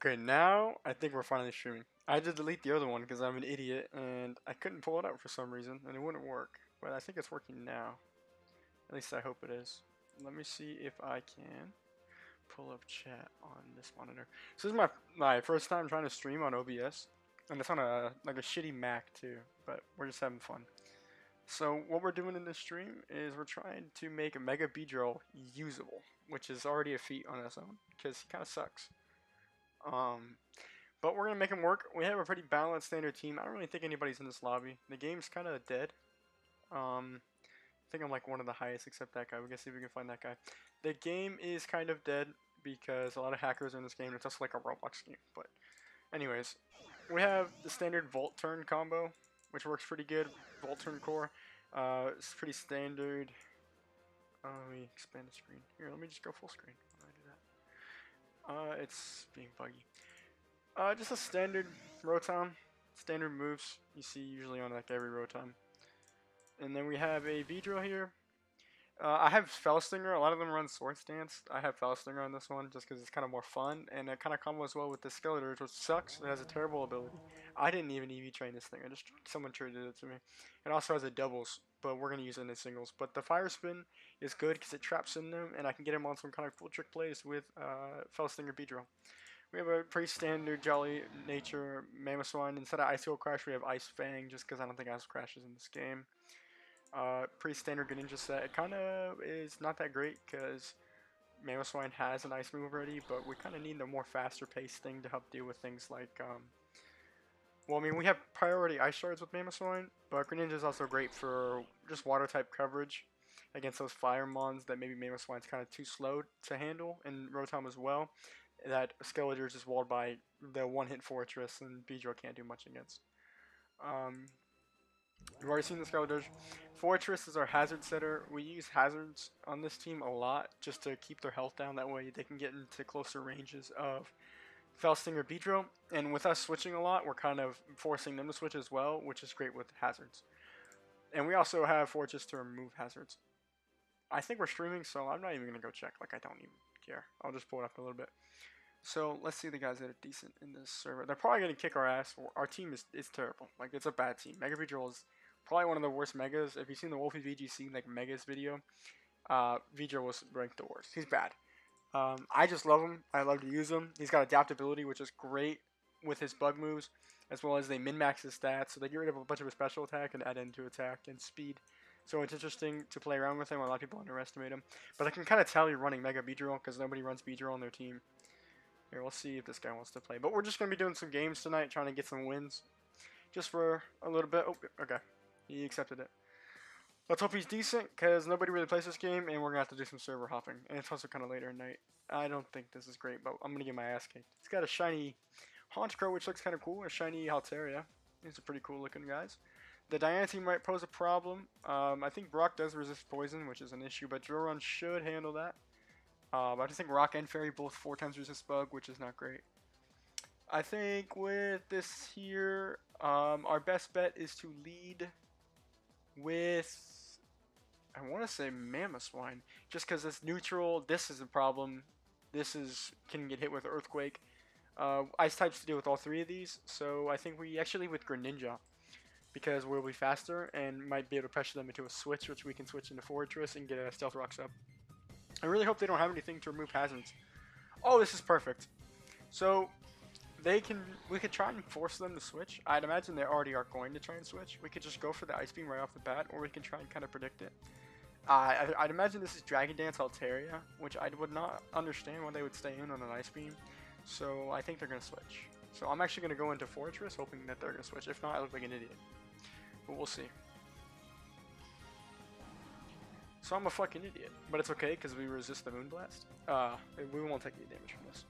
Okay, now I think we're finally streaming. I had to delete the other one because I'm an idiot and I couldn't pull it up for some reason and it wouldn't work. But I think it's working now. At least I hope it is. Let me see if I can pull up chat on this monitor. So this is my first time trying to stream on OBS, and it's on a a shitty Mac too. But we're just having fun. So what we're doing in this stream is we're trying to make a Mega Beedrill usable, which is already a feat on its own because he kind of sucks. Um, but we're gonna make him work. We have a pretty balanced standard team. I don't really think anybody's in this lobby. The game's kind of dead. I think I'm like one of the highest except that guy. We gotta see if we can find that guy. The game is kind of dead because a lot of hackers are in this game. It's just like a Roblox game. But anyways, we have the standard Volt Turn combo, which works pretty good. Volt Turn core. It's pretty standard. Let me expand the screen. Here, let me just go full screen. How do I do that? It's being buggy. Just a standard Rotom. Standard moves you see usually on like every Rotom. And then we have a Beedrill here. I have Fellstinger. A lot of them run Swords Dance. I have Fellstinger on this one just because it's kind of more fun. And it kind of combos well with the Skeletor, which sucks. It has a terrible ability. I didn't even EV train this thing. Someone traded it to me. It also has a doubles, but we're going to use it in the singles. But the Fire Spin is good because it traps in them. And I can get him on some kind of cool trick plays with Fellstinger Beedrill. We have a pretty standard Jolly Nature Mamoswine. Instead of Ice Crash, we have Ice Fang just because I don't think Ice Crash is in this game. Pretty standard Greninja set. It kind of is not that great because Mamoswine has an ice move already, but we kind of need a more faster paced thing to help deal with things like, well, I mean, we have priority ice shards with Mamoswine, but Greninja is also great for just water type coverage against those fire mons that maybe Mamoswine's kind of too slow to handle, and Rotom as well. That Skeletor is just walled by the one-hit Fortress, and Beedrill can't do much against. We've already seen the Skeletors. Fortress is our hazard setter. We use hazards on this team a lot just to keep their health down. That way they can get into closer ranges of Fellstinger Beedrill. And with us switching a lot, we're kind of forcing them to switch as well, which is great with hazards. And we also have Fortress to remove hazards. I think we're streaming, so I'm not even going to go check. Like, I don't even care. I'll just pull it up a little bit. So let's see the guys that are decent in this server. They're probably going to kick our ass. Our team is terrible. Like, it's a bad team. Mega Beedrill is probably one of the worst megas. If you've seen the Wolfie VGC like megas video, Beedrill was ranked the worst. He's bad. I just love him. I love to use him. He's got adaptability, which is great with his bug moves, as well as they min-max his stats, so they get rid of a bunch of his special attack and add into attack and speed. So it's interesting to play around with him. A lot of people underestimate him. But I can kind of tell you're running Mega Beedrill because nobody runs Beedrill on their team. Here, we'll see if this guy wants to play. But we're just going to be doing some games tonight, trying to get some wins. Just for a little bit. Oh, okay. He accepted it. Let's hope he's decent, because nobody really plays this game, and we're going to have to do some server hopping. And it's also kind of later at night. I don't think this is great, but I'm going to get my ass kicked. It's got a shiny Honchkrow, which looks kind of cool. A shiny Halteria. These are pretty cool looking guys. The Diancie might pose a problem. I think Brock does resist poison, which is an issue, but Drillrun should handle that. I just think Rock and Fairy both 4 times resist bug, which is not great. I think with this here, our best bet is to lead with, I want to say Mamoswine, just because it's neutral. This is a problem. This can get hit with Earthquake. Ice types deal with all 3 of these, so I think we actually with Greninja, because we'll be faster and might be able to pressure them into a switch, which we can switch into Fortress and get a Stealth Rocks up. I really hope they don't have anything to remove hazards. Oh, this is perfect. So we could try and force them to switch. I'd imagine they already are going to try and switch. We could just go for the Ice Beam right off the bat, or we can try and kind of predict it. I'd imagine this is Dragon Dance Altaria, which I would not understand why they would stay in on an Ice Beam. So I think they're going to switch. So I'm actually going to go into Fortress, hoping that they're going to switch. If not, I look like an idiot. But we'll see. So I'm a fucking idiot, but it's okay because we resist the Moonblast. We won't take any damage from this.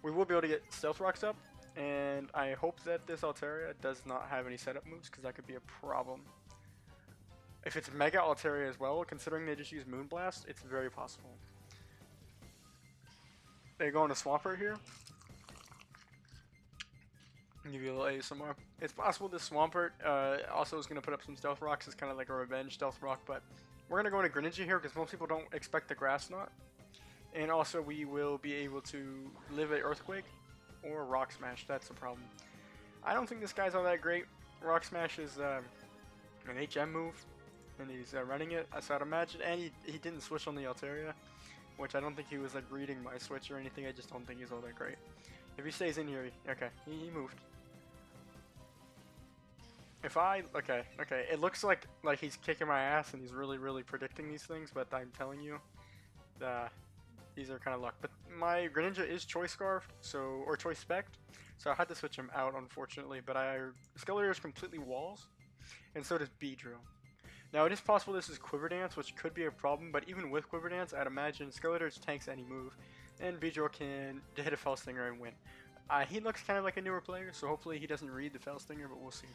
We will be able to get Stealth Rocks up, and I hope that this Altaria does not have any setup moves because that could be a problem. If it's Mega Altaria as well, considering they just use Moonblast, it's very possible. They go into Swampert here. Give you a little ASMR. It's possible this Swampert also is going to put up some Stealth Rocks. It's kind of like a revenge Stealth Rock, but we're going to go into Greninja here because most people don't expect the Grass Knot. And also we will be able to live an Earthquake or Rock Smash. That's the problem. I don't think this guy's all that great. Rock Smash is an HM move, and he's running it. So I'd imagine, and he didn't switch on the Altaria, which I don't think he was like reading my switch or anything. I just don't think he's all that great. If he stays in here, okay, he moved. If I, okay, it looks like he's kicking my ass and he's really predicting these things, but I'm telling you, these are kind of luck. But my Greninja is Choice Scarfed, so, or Choice Spec'd, so I had to switch him out, unfortunately, but Skeletor is completely walls, and so does Beedrill. Now, it is possible this is Quiver Dance, which could be a problem, but even with Quiver Dance, I'd imagine Skeletor tanks any move, and Beedrill can hit a Fell Stinger and win. He looks kind of like a newer player, so hopefully he doesn't read the Fell Stinger, but we'll see.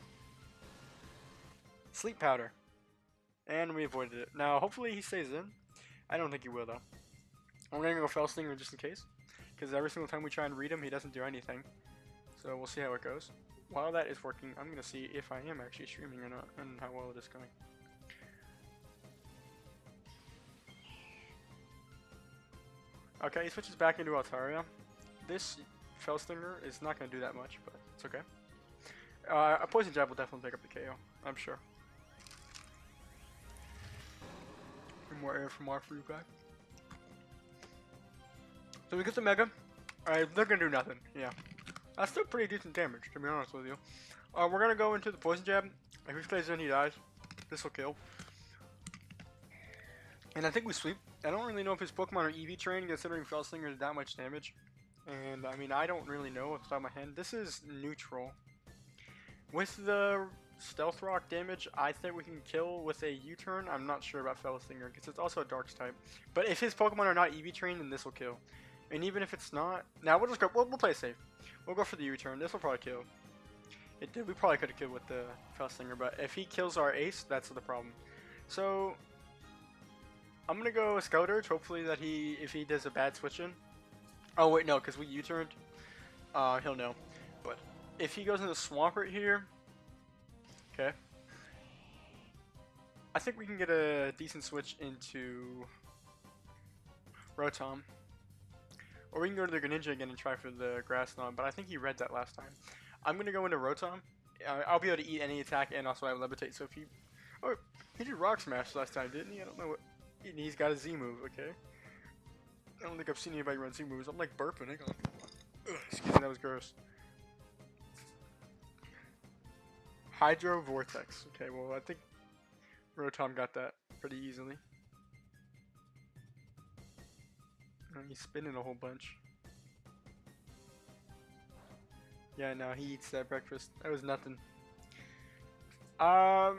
Sleep Powder. And we avoided it. Now, hopefully he stays in. I don't think he will, though. I'm going to go Fell Stinger just in case, because every single time we try and read him, he doesn't do anything. So we'll see how it goes. While that is working, I'm going to see if I am actually streaming or not, and how well it is going. Okay, he switches back into Altaria. This Fell Stinger is not going to do that much, but it's okay. A Poison Jab will definitely pick up the KO, I'm sure. More air from our fruit guy. So we get the Mega. Alright, they're gonna do nothing. Yeah. That's still pretty decent damage, to be honest with you. We're gonna go into the Poison Jab. If he stays in, he dies. This will kill. And I think we sweep. I don't really know if his Pokemon are EV trained, considering Fell Stinger is that much damage. And I mean, I don't really know off the top of my head. This is neutral. With the Stealth Rock damage, I think we can kill with a U-turn. I'm not sure about Fell Stinger because it's also a Darks type. But if his Pokemon are not EV trained, then this will kill. And even if it's not, now we'll just go. We'll play safe. We'll go for the U-turn. This will probably kill. It did. We probably could have killed with the Fell Stinger, but if he kills our Ace, that's the problem. So I'm gonna go Skeletor. Hopefully that if he does a bad switch in. Oh wait, no, because we U-turned. He'll know. But if he goes into Swampert here. Okay. I think we can get a decent switch into Rotom. Or we can go to the Greninja again and try for the Grass Knot, but I think he read that last time. I'm going to go into Rotom. I'll be able to eat any attack, and also I have Levitate, so if he... Oh, he did Rock Smash last time, didn't he? I don't know what... He's got a Z move, okay. I don't think I've seen anybody run Z moves. I'm like burping, hang on. Ugh, excuse me, that was gross. Hydro Vortex. Okay, well, I think Rotom got that pretty easily. He's spinning a whole bunch. Yeah, no, he eats that breakfast. That was nothing. I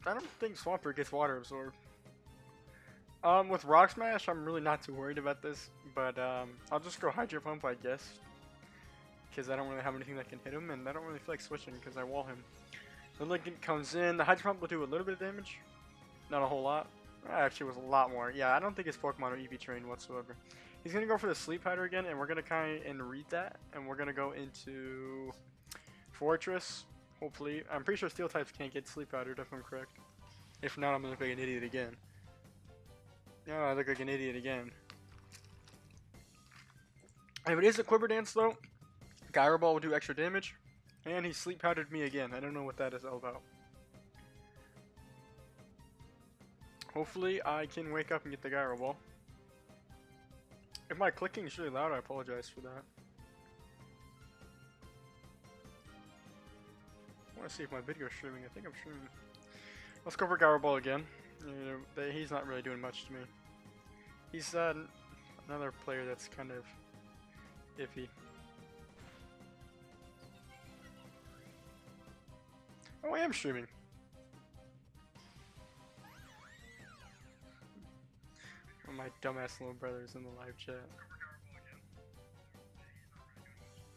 don't think Swampert gets Water Absorb. With Rock Smash, I'm really not too worried about this, but I'll just go Hydro Pump, I guess. Because I don't really have anything that can hit him, and I don't really feel like switching because I wall him. The Lincoln comes in. The Hydro Pump will do a little bit of damage. Not a whole lot. Actually, it was a lot more. Yeah, I don't think his Pokemon are EV trained whatsoever. He's going to go for the Sleep Powder again, and we're going to kind of read that. And we're going to go into Fortress. Hopefully. I'm pretty sure Steel types can't get Sleep Powdered, if I'm correct. If not, I'm going to look like an idiot again. No, I look like an idiot again. If it is a Quiver Dance, though, Gyro Ball will do extra damage. And he Sleep Powdered me again. I don't know what that is all about. Hopefully, I can wake up and get the Gyro Ball. If my clicking is really loud, I apologize for that. I want to see if my video is streaming. I think I'm streaming. Let's go for Gyro Ball again. You know, he's not really doing much to me. He's another player that's kind of iffy. Oh, I am streaming. My dumbass little brother's in the live chat.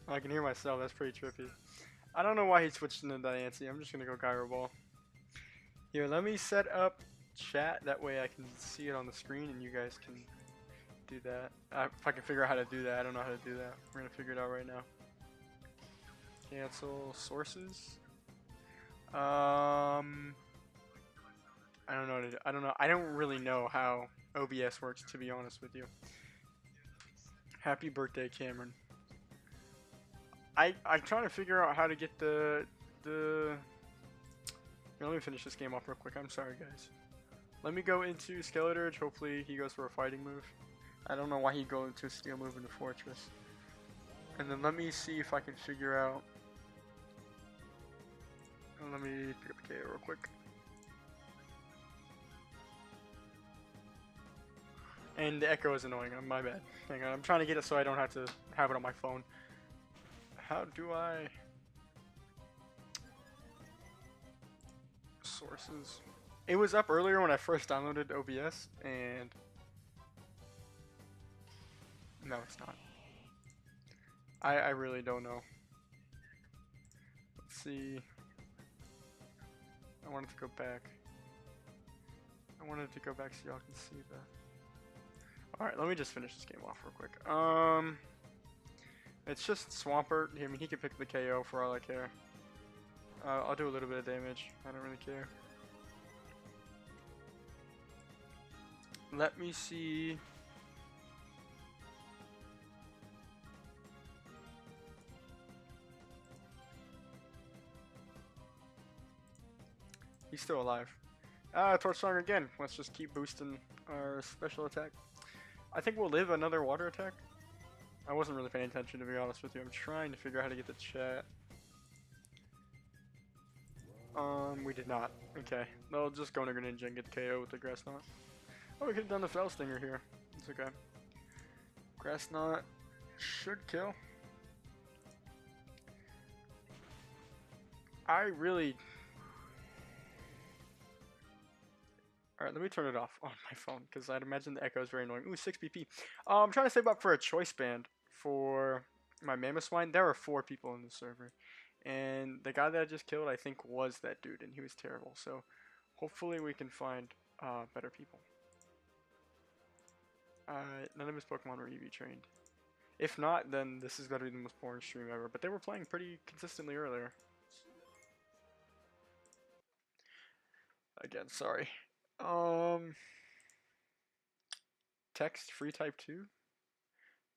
I can hear myself, that's pretty trippy. I don't know why he switched into Diancie. I'm just gonna go Gyro Ball. Here, let me set up chat, that way I can see it on the screen and you guys can do that. If I can figure out how to do that, I don't know how to do that. We're gonna figure it out right now. Cancel sources. I don't know. I don't know. I don't really know how OBS works, to be honest with you. Happy birthday, Cameron. I'm trying to figure out how to get the. Here, let me finish this game off real quick. I'm sorry, guys. Let me go into Skeletor. Hopefully, he goes for a fighting move. I don't know why he'd go into a steel move into Fortress. And then let me see if I can figure out. Let me pick up the KO real quick. And the echo is annoying. My bad. Hang on. I'm trying to get it so I don't have to have it on my phone. How do I... Sources. It was up earlier when I first downloaded OBS, and... No, it's not. I really don't know. Let's see. I wanted to go back. I wanted to go back so y'all can see that. Alright, let me just finish this game off real quick. It's just Swampert. I mean, he can pick the KO for all I care. I'll do a little bit of damage. I don't really care. Let me see. He's still alive. Torch Song again. Let's just keep boosting our special attack. I think we'll live another water attack. I wasn't really paying attention, to be honest with you. I'm trying to figure out how to get the chat. We did not. Okay. They'll just go into Greninja and get the KO with the Grass Knot. Oh, we could have done the Fell Stinger here. It's okay. Grass Knot should kill. I really... Alright, let me turn it off on my phone, because I'd imagine the echo is very annoying. Ooh, 6 BP. I'm trying to save up for a choice band for my Mamoswine. There are 4 people in the server. And the guy that I just killed, I think, was that dude, and he was terrible. So, hopefully we can find better people. None of his Pokemon were EV trained. If not, then this is going to be the most boring stream ever. But they were playing pretty consistently earlier. Again, sorry. Text free type 2?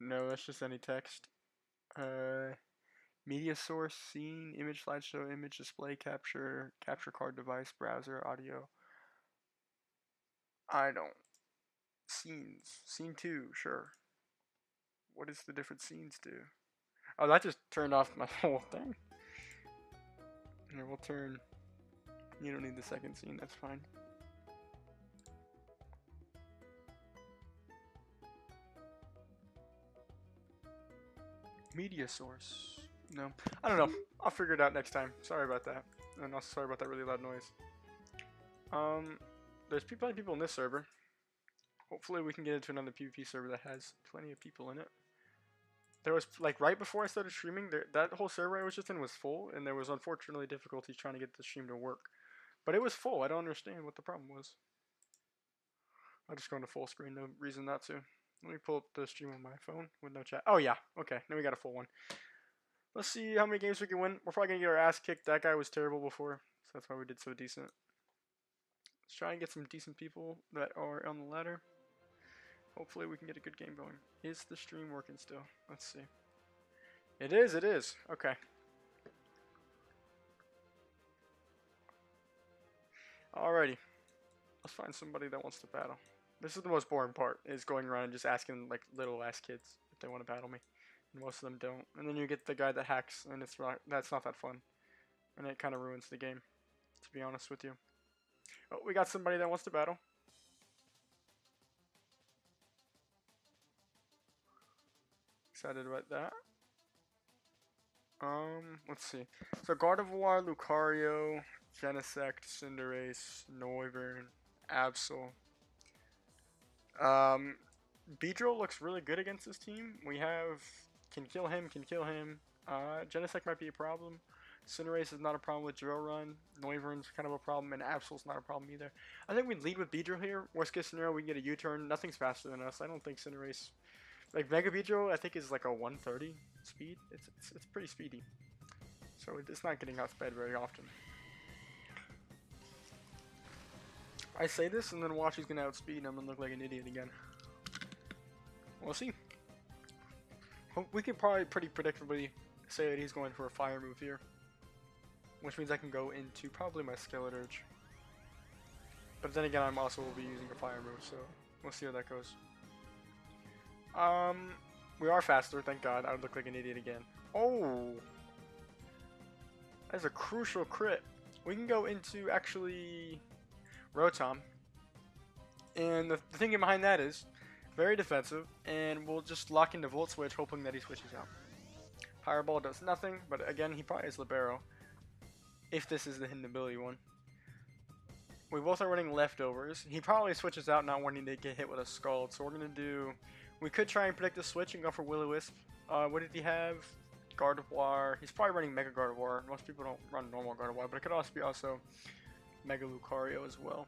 No, that's just any text. Media source, scene, image slideshow, image display capture, capture card device, browser, audio. I don't. Scenes. Scene 2, sure. What does the different scenes do? Oh, that just turned off my whole thing. Here, we'll turn... You don't need the second scene, that's fine. Media source. No. I don't know. I'll figure it out next time. Sorry about that. And also sorry about that really loud noise. There's plenty of people in this server. Hopefully we can get into another PvP server that has plenty of people in it. There was, like, right before I started streaming, that whole server I was just in was full, and there was unfortunately difficulties trying to get the stream to work. But it was full. I don't understand what the problem was. I'll just go into full screen. No reason not to. Let me pull up the stream on my phone with no chat. Oh, yeah. Okay. Now we got a full one. Let's see how many games we can win. We're probably going to get our ass kicked. That guy was terrible before, so that's why we did so decent. Let's try and get some decent people that are on the ladder. Hopefully we can get a good game going. Is the stream working still? Let's see. It is, it is. Okay. Alrighty. Let's find somebody that wants to battle. This is the most boring part, is going around and just asking, like, little ass kids if they want to battle me. And most of them don't. And then you get the guy that hacks, and that's not that fun. And it kind of ruins the game, to be honest with you. Oh, we got somebody that wants to battle. Excited about that. Let's see. So Gardevoir, Lucario, Genesect, Cinderace, Noivern, Absol. Beedrill looks really good against this team. We have can kill him. Genesect might be a problem. Cinderace is not a problem with Drill Run. Noivern's kind of a problem, and Absol's not a problem either. I think we lead with Beedrill here. Worst case scenario, we can get a U-turn. Nothing's faster than us. I don't think Cinderace... Like, Mega Beedrill, I think, is like a 130 speed. It's pretty speedy. So it's not getting outsped very often. I say this, and then watch he's going to outspeed, and I'm going to look like an idiot again. We'll see. We can probably pretty predictably say that he's going for a fire move here, which means I can go into probably my Skeleturge. But then again, I'm also will be using a fire move, so we'll see how that goes. We are faster, thank God. I would look like an idiot again. Oh, that's a crucial crit. We can go into actually Rotom, and the thinking behind that is very defensive, and we'll just lock into Volt Switch, hoping that he switches out. Fireball does nothing, but again, he probably is Libero, if this is the hidden ability one. We both are running leftovers. He probably switches out, not wanting to get hit with a Scald, so we're gonna do. We could try and predict the switch and go for Will-O-Wisp. What did he have? Gardevoir. He's probably running Mega Gardevoir. Most people don't run normal Gardevoir, but it could also be Mega Lucario as well.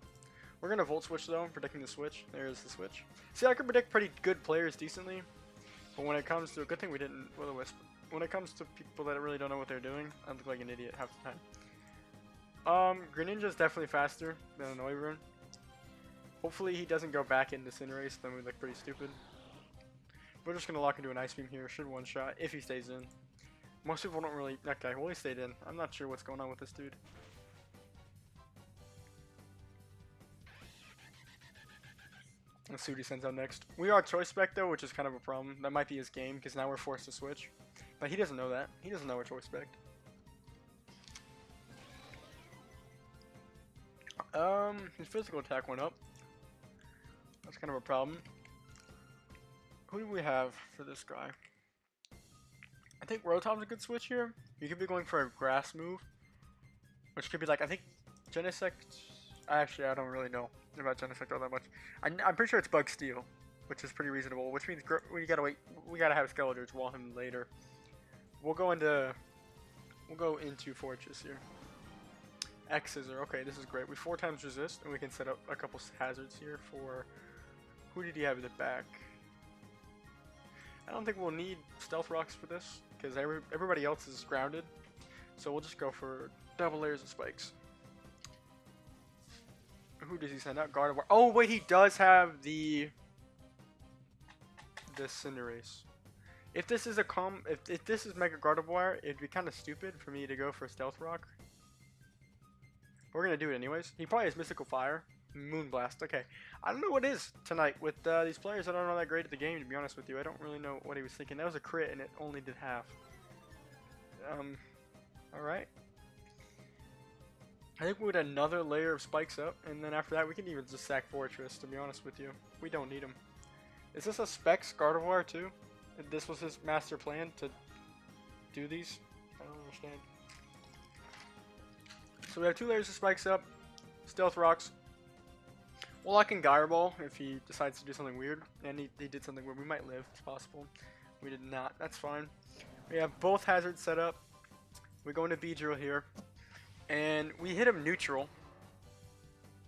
We're gonna Volt Switch though, predicting the switch. There's the switch. See, I can predict pretty good players decently, but when it comes to a good thing we didn't Will-O-Wisp. When it comes to people that really don't know what they're doing, I look like an idiot half the time. Greninja is definitely faster than an Noivern. Hopefully he doesn't go back into Cinderace, then we look pretty stupid. We're just gonna lock into an Ice Beam here. Should one shot if he stays in. Most people don't really. Okay, well he stayed in. I'm not sure what's going on with this dude. Let's see what he sends out next. We are Choice Spec though, which is kind of a problem. That might be his game because now we're forced to switch. But he doesn't know that. He doesn't know we're Choice Spec. His physical attack went up. That's kind of a problem. Who do we have for this guy? I think Rotom's a good switch here. You could be going for a grass move, which could be like, I think Genesect. Actually, I don't really know about Genesect all that much. I'm pretty sure it's Bug Steel, which is pretty reasonable. Which means we gotta wait. We gotta have Skeleturge wall him later. We'll go into Fortress here. X Scissor. Okay, this is great. We 4 times resist, and we can set up a couple hazards here for. Who did he have in the back? I don't think we'll need Stealth Rocks for this, because everybody else is grounded. So we'll just go for double layers of spikes. Who does he send out? Gardevoir. Oh wait, he does have the Cinderace. If this is if this is Mega Gardevoir, it'd be kind of stupid for me to go for Stealth Rock. We're gonna do it anyways. He probably has Mystical Fire. Moonblast. Okay, I don't know what is tonight with these players that aren't all that great at the game. To be honest with you, I don't really know what he was thinking. That was a crit, and it only did half. All right. I think we would another layer of spikes up, and then after that, we can even just sack Fortress. To be honest with you, we don't need him. Is this a Specs Gardevoir too? This was his master plan to do these. I don't understand. So we have 2 layers of spikes up, Stealth Rocks. We'll lock in Gyre Ball if he decides to do something weird. And he did something where we might live, it's possible. We did not, that's fine. We have both hazards set up. We go into Beedrill here. And we hit him neutral.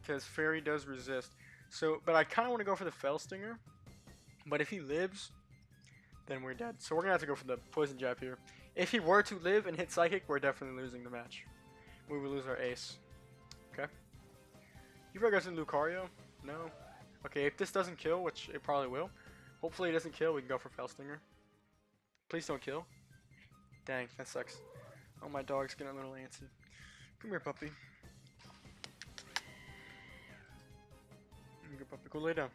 Because Fairy does resist. So, but I kind of want to go for the Fell Stinger. But if he lives, then we're dead. So we're going to have to go for the Poison Jab here. If he were to live and hit Psychic, we're definitely losing the match. We would lose our ace. Okay. You probably goes in Lucario? No. Okay, if this doesn't kill, which it probably will. Hopefully it doesn't kill, we can go for Fell Stinger. Please don't kill. Dang, that sucks. Oh, my dog's getting a little antsy. Come here, puppy. Good puppy, go lay down.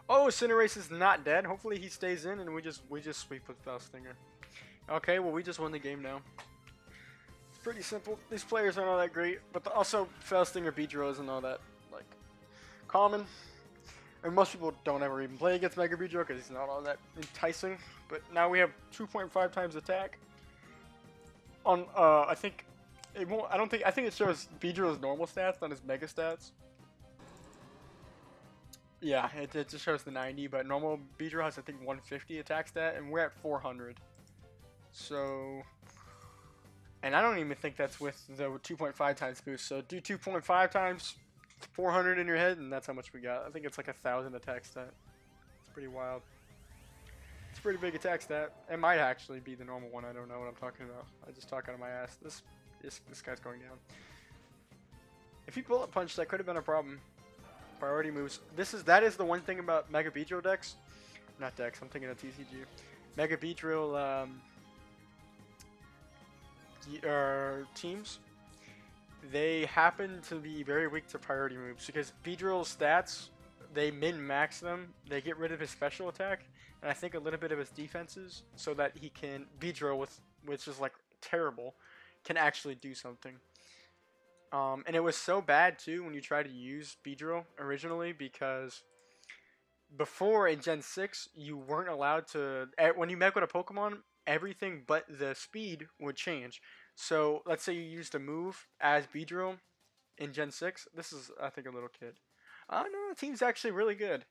Oh, Cinderace is not dead. Hopefully he stays in and we just sweep with Fell Stinger. Okay, well we just won the game now. It's pretty simple. These players aren't all that great, but also Fell Stinger Beedrill isn't all that like common. And most people don't ever even play against Mega Beedrill because he's not all that enticing. But now we have 2.5 times attack. On I think it won't. I think it shows Beedrill's normal stats, not his Mega stats. Yeah, it just shows the 90, but normal Beedrill has I think 150 attack stat, and we're at 400. So, and I don't even think that's with the 2.5 times boost. So do 2.5 times 400 in your head, and that's how much we got. I think it's like 1,000 attack stat. It's pretty wild. It's a pretty big attack stat. It might actually be the normal one. I don't know what I'm talking about. I just talk out of my ass. This guy's going down. If he bullet punched, that could have been a problem. Priority moves. That is the one thing about Mega Beedrill decks. Not decks, I'm thinking of TCG. Mega Beedrill teams, they happen to be very weak to priority moves because Beedrill's stats, they min-max them. They get rid of his special attack and I think a little bit of his defenses so that he can Beedrill with which is like terrible, can actually do something. And it was so bad too when you tried to use Beedrill originally because before in Gen 6 you weren't allowed to when you met with a Pokemon everything but the speed would change. So let's say you used a move as Beedrill in Gen 6. This is, I think, a little kid. No, the team's actually really good.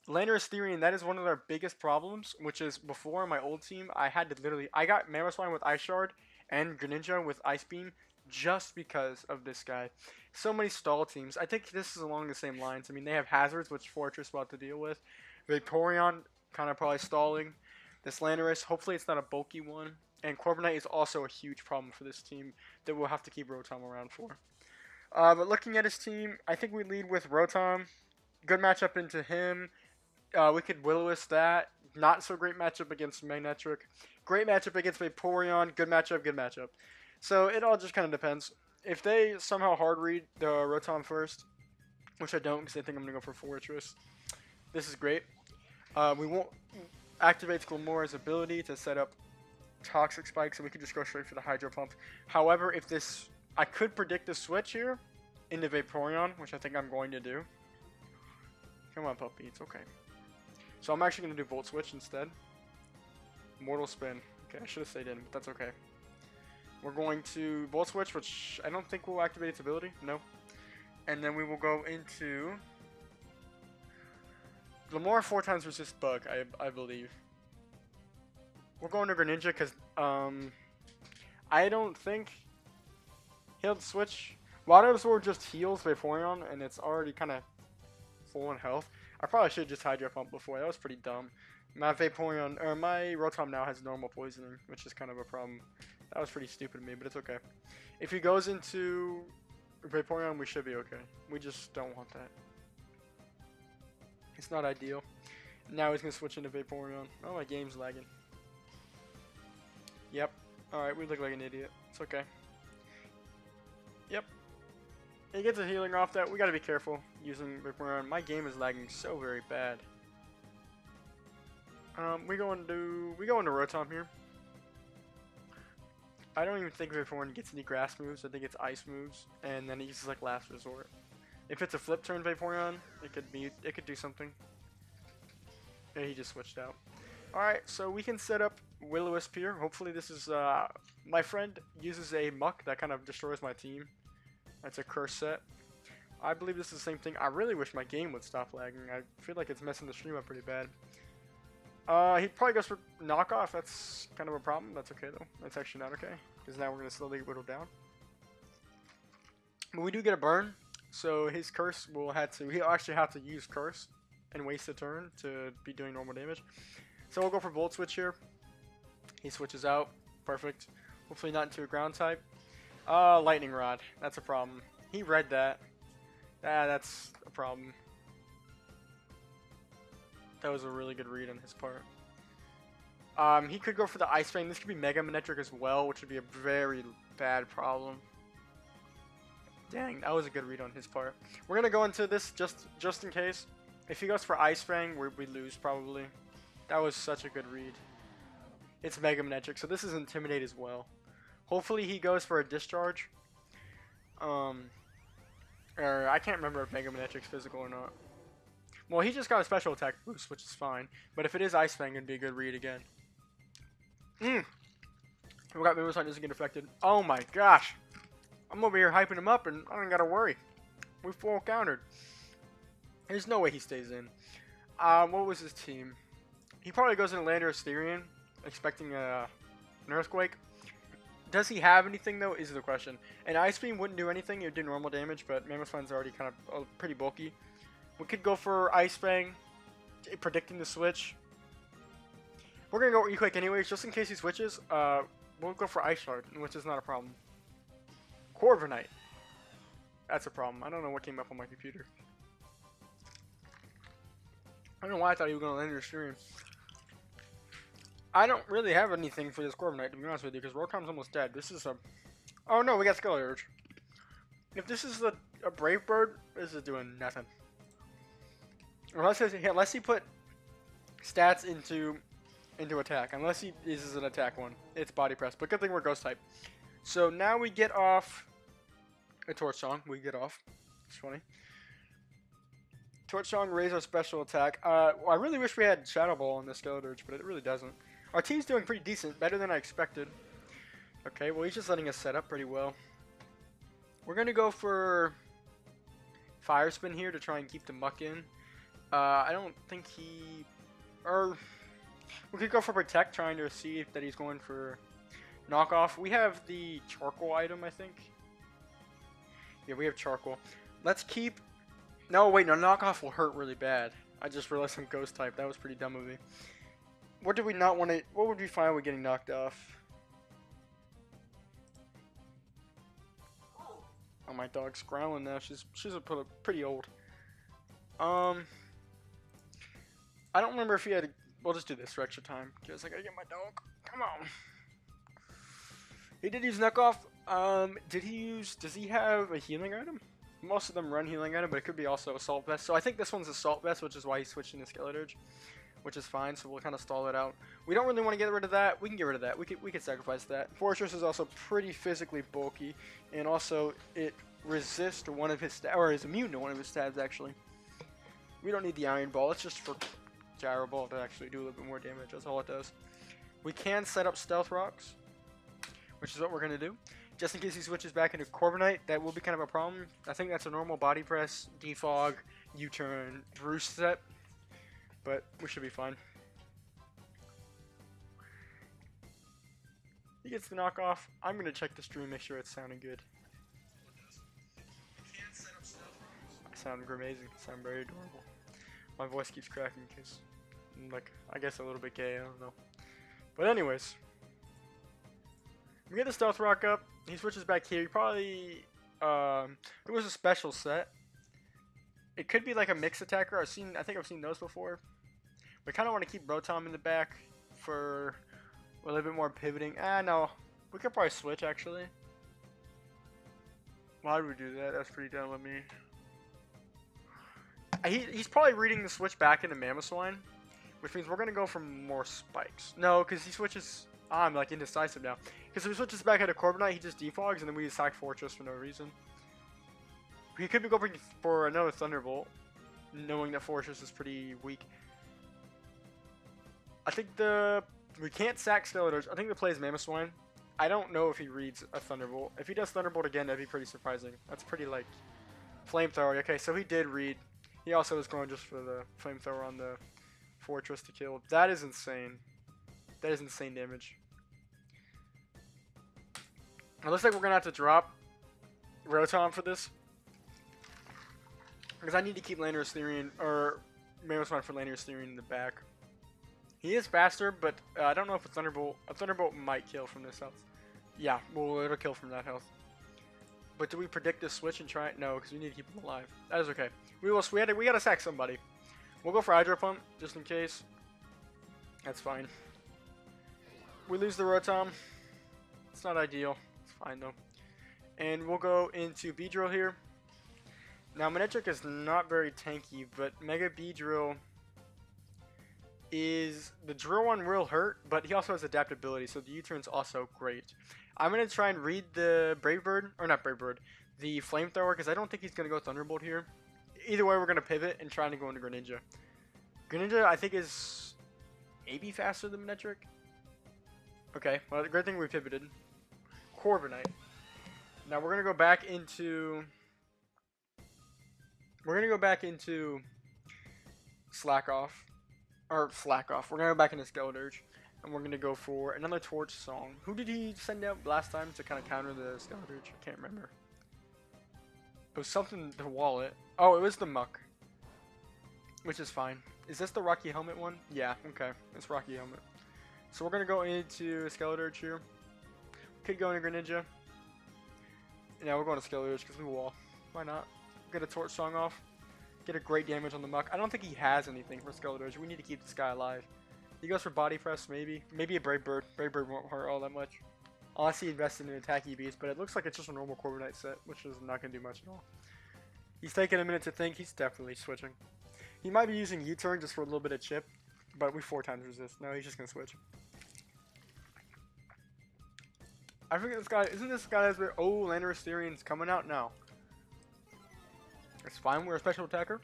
Landorus Therian, that is one of their biggest problems, which is before my old team, I had to literally, I got Mamoswine with Ice Shard and Greninja with Ice Beam just because of this guy. So many stall teams. I think this is along the same lines. I mean, they have Hazards, which Fortress will have to deal with. Vaporeon, kind of probably stalling. This Landorus, hopefully it's not a bulky one. And Corviknight is also a huge problem for this team that we'll have to keep Rotom around for. But looking at his team, I think we lead with Rotom. Good matchup into him. We could Will-O-Wisp that. Not so great matchup against Magnetric. Great matchup against Vaporeon. Good matchup, good matchup. So it all just kind of depends. If they somehow hard read the Rotom first, which I don't because I think I'm going to go for Fortress, this is great. We won't activate Glamour's ability to set up Toxic Spike, so we could just go straight for the Hydro Pump. However, if this, I could predict the switch here into Vaporeon, which I think I'm going to do. Come on, puppy, it's okay. So I'm actually going to do Volt Switch instead. Mortal Spin. Okay, I should have stayed in, but that's okay. We're going to Volt Switch, which I don't think will activate its ability. No. And then we will go into Glamour 4 times resist Bug, I believe. We're going to Greninja because I don't think he'll switch. Water Absorb just heals Vaporeon, and it's already kind of full in health. I probably should have just Hydro Pump before. That was pretty dumb. My Vaporeon, or my Rotom now has normal poisoning, which is kind of a problem. That was pretty stupid of me, but it's okay. If he goes into Vaporeon, we should be okay. We just don't want that. It's not ideal. Now he's going to switch into Vaporeon. Oh, my game's lagging. Yep. Alright, we look like an idiot. It's okay. Yep. He gets a healing off that. We gotta be careful using Vaporeon. My game is lagging so very bad. We go into Rotom here. I don't even think Vaporeon gets any grass moves. I think it's ice moves, and then he's like last resort. If it's a flip turn Vaporeon, it could do something. Yeah, he just switched out. Alright, so we can set up Will-O-Wisp here. Hopefully this is, my friend uses a Muck that kind of destroys my team. That's a curse set. I believe this is the same thing. I really wish my game would stop lagging. I feel like it's messing the stream up pretty bad. He probably goes for knockoff. That's kind of a problem. That's okay though. That's actually not okay. Because now we're going to slowly whittle down. But we do get a burn. So his curse will he'll actually have to use curse and waste a turn to be doing normal damage. So we'll go for Volt Switch here. He switches out. Perfect. Hopefully not into a ground type. Lightning Rod. That's a problem. He read that. That's a problem. That was a really good read on his part. He could go for the Ice Fang. This could be Mega Manectric as well, which would be a very bad problem. Dang, that was a good read on his part. We're gonna go into this just in case. If he goes for Ice Fang, we lose probably. That was such a good read. It's Mega Manectric, so this is Intimidate as well. Hopefully he goes for a Discharge. Or I can't remember if Mega Manectric's physical or not. Well, he just got a special attack boost, which is fine. But if it is Ice Fang, it'd be a good read again. We got Mimoswine doesn't get affected. Oh my gosh. I'm over here hyping him up and I don't gotta worry. We full countered. There's no way he stays in. What was his team? He probably goes into Landorus Therian, expecting an Earthquake. Does he have anything though is the question. And Ice Beam wouldn't do anything, it would do normal damage, but Mamoswine's already kind of pretty bulky. We could go for Ice Fang, predicting the switch. We're gonna go Earthquake anyways, just in case he switches. We'll go for Ice Shard, which is not a problem. Corviknight. That's a problem. I don't know what came up on my computer. I don't know why I thought he was gonna land your stream. I don't really have anything for this Corviknight, to be honest with you, because Rotom's almost dead. This is a... Oh no, we got Skeleturge. If this is a Brave Bird, this is doing nothing. Unless he put stats into attack. Unless he uses an attack one. It's Body Press. But good thing we're Ghost type. So now we get off a Torch Song. We get off. It's funny. Torch Song raise our special attack. I really wish we had Shadow Ball on this Skeleturge, but it really doesn't. Our team's doing pretty decent. Better than I expected. Okay, well he's just letting us set up pretty well. We're going to go for Fire Spin here to try and keep the Muck in. I don't think he... Or... We could go for Protect, trying to see that he's going for Knockoff. We have the Charcoal item, I think. Yeah, we have Charcoal. Let's keep... No, wait, no, Knockoff will hurt really bad. I just realized I'm Ghost type. That was pretty dumb of me. What did we not want to... What would we find with getting knocked off? Oh, my dog's growling now. She's pretty old. I don't remember if he had... We'll just do this for extra time, because I gotta get my dog. Come on. He did use Knockoff. Does he have a healing item? Most of them run healing item, but it could be also Assault Vest. So I think this one's Assault Vest, which is why he switched into Skeleturge, which is fine, so we'll kind of stall it out. We don't really want to get rid of that. We can get rid of that. We could sacrifice that. Fortress is also pretty physically bulky, and also it resists one of his stats, or is immune to one of his stats, actually. We don't need the Iron Ball. It's just for Gyro Ball to actually do a little bit more damage. That's all it does. We can set up Stealth Rocks, which is what we're going to do. Just in case he switches back into Corviknight, that will be kind of a problem. I think that's a normal Body Press, Defog, U-Turn, Roost set. But we should be fine. He gets the knockoff. I'm going to check the stream, make sure it's sounding good. I sound amazing. I sound very adorable. My voice keeps cracking because I'm, like, I guess a little bit gay, I don't know. But anyways. We get the Stealth Rock up. He switches back here. He probably, it was a special set. It could be like a mix attacker. I think I've seen those before. We kind of want to keep Rotom in the back for a little bit more pivoting. No. We could probably switch, actually. Why would we do that? That's pretty dumb of me. He's probably reading the switch back into Mamoswine, which means we're going to go for more spikes. No, because he switches... I'm like indecisive now. Because if he switches back into Corviknight, he just defogs, and then we attack Fortress for no reason. He could be going for another Thunderbolt, knowing that Fortress is pretty weak. I think we can't sack Skeleturge. I think the play is Mamoswine. I don't know if he reads a Thunderbolt. If he does Thunderbolt again, that'd be pretty surprising. That's pretty, like, Flamethrower. Okay, so he did read. He also was going just for the Flamethrower on the Fortress to kill. That is insane. That is insane damage. It looks like we're going to have to drop Rotom for this. Because I need to keep Landorus Therian, or Mamoswine for Landorus Therian in the back. He is faster, but I don't know if a Thunderbolt might kill from this health. Yeah, well, it'll kill from that health. But do we predict this switch and try it? No, because we need to keep him alive. That is okay. We gotta sack somebody. We'll go for Hydro Pump, just in case. That's fine. We lose the Rotom. It's not ideal. It's fine, though. And we'll go into Beedrill here. Now, Manectric is not very tanky, but Mega Beedrill is... The drill one will hurt, but he also has adaptability, so the U-turn's also great. I'm going to try and read the Brave Bird, or not Brave Bird, the Flamethrower, because I don't think he's going to go Thunderbolt here. Either way, we're going to pivot and try to go into Greninja. Greninja, I think, is maybe faster than Manectric. Okay, well, the great thing we pivoted. Corviknight. Now, we're going to go back into... We're going to go back into Slack Off. Or Slack Off. We're going to go back into Skeleturge. And we're going to go for another Torch Song. Who did he send out last time to kind of counter the Skeleturge? I can't remember. It was something to wall it. Oh, it was the Muck. Which is fine. Is this the Rocky Helmet one? Yeah, okay. It's Rocky Helmet. So we're going to go into Skeleturge here. Could go into Greninja. Yeah, we're going to Skeleturge because we wall. Why not? Get a Torch Song off. Get a great damage on the Muck. I don't think he has anything for Skeleturge. We need to keep this guy alive. He goes for body press, maybe. Maybe a Brave Bird. Brave Bird won't hurt all that much. Unless he invested in an attacky beast, but it looks like it's just a normal Corviknight set, which is not going to do much at all. He's taking a minute to think. He's definitely switching. He might be using U-turn just for a little bit of chip, but we 4 times resist. No, he's just going to switch. I forget this guy. Isn't this guy that's been... Oh, Landorus Therian's coming out now. It's fine. We're a special attacker.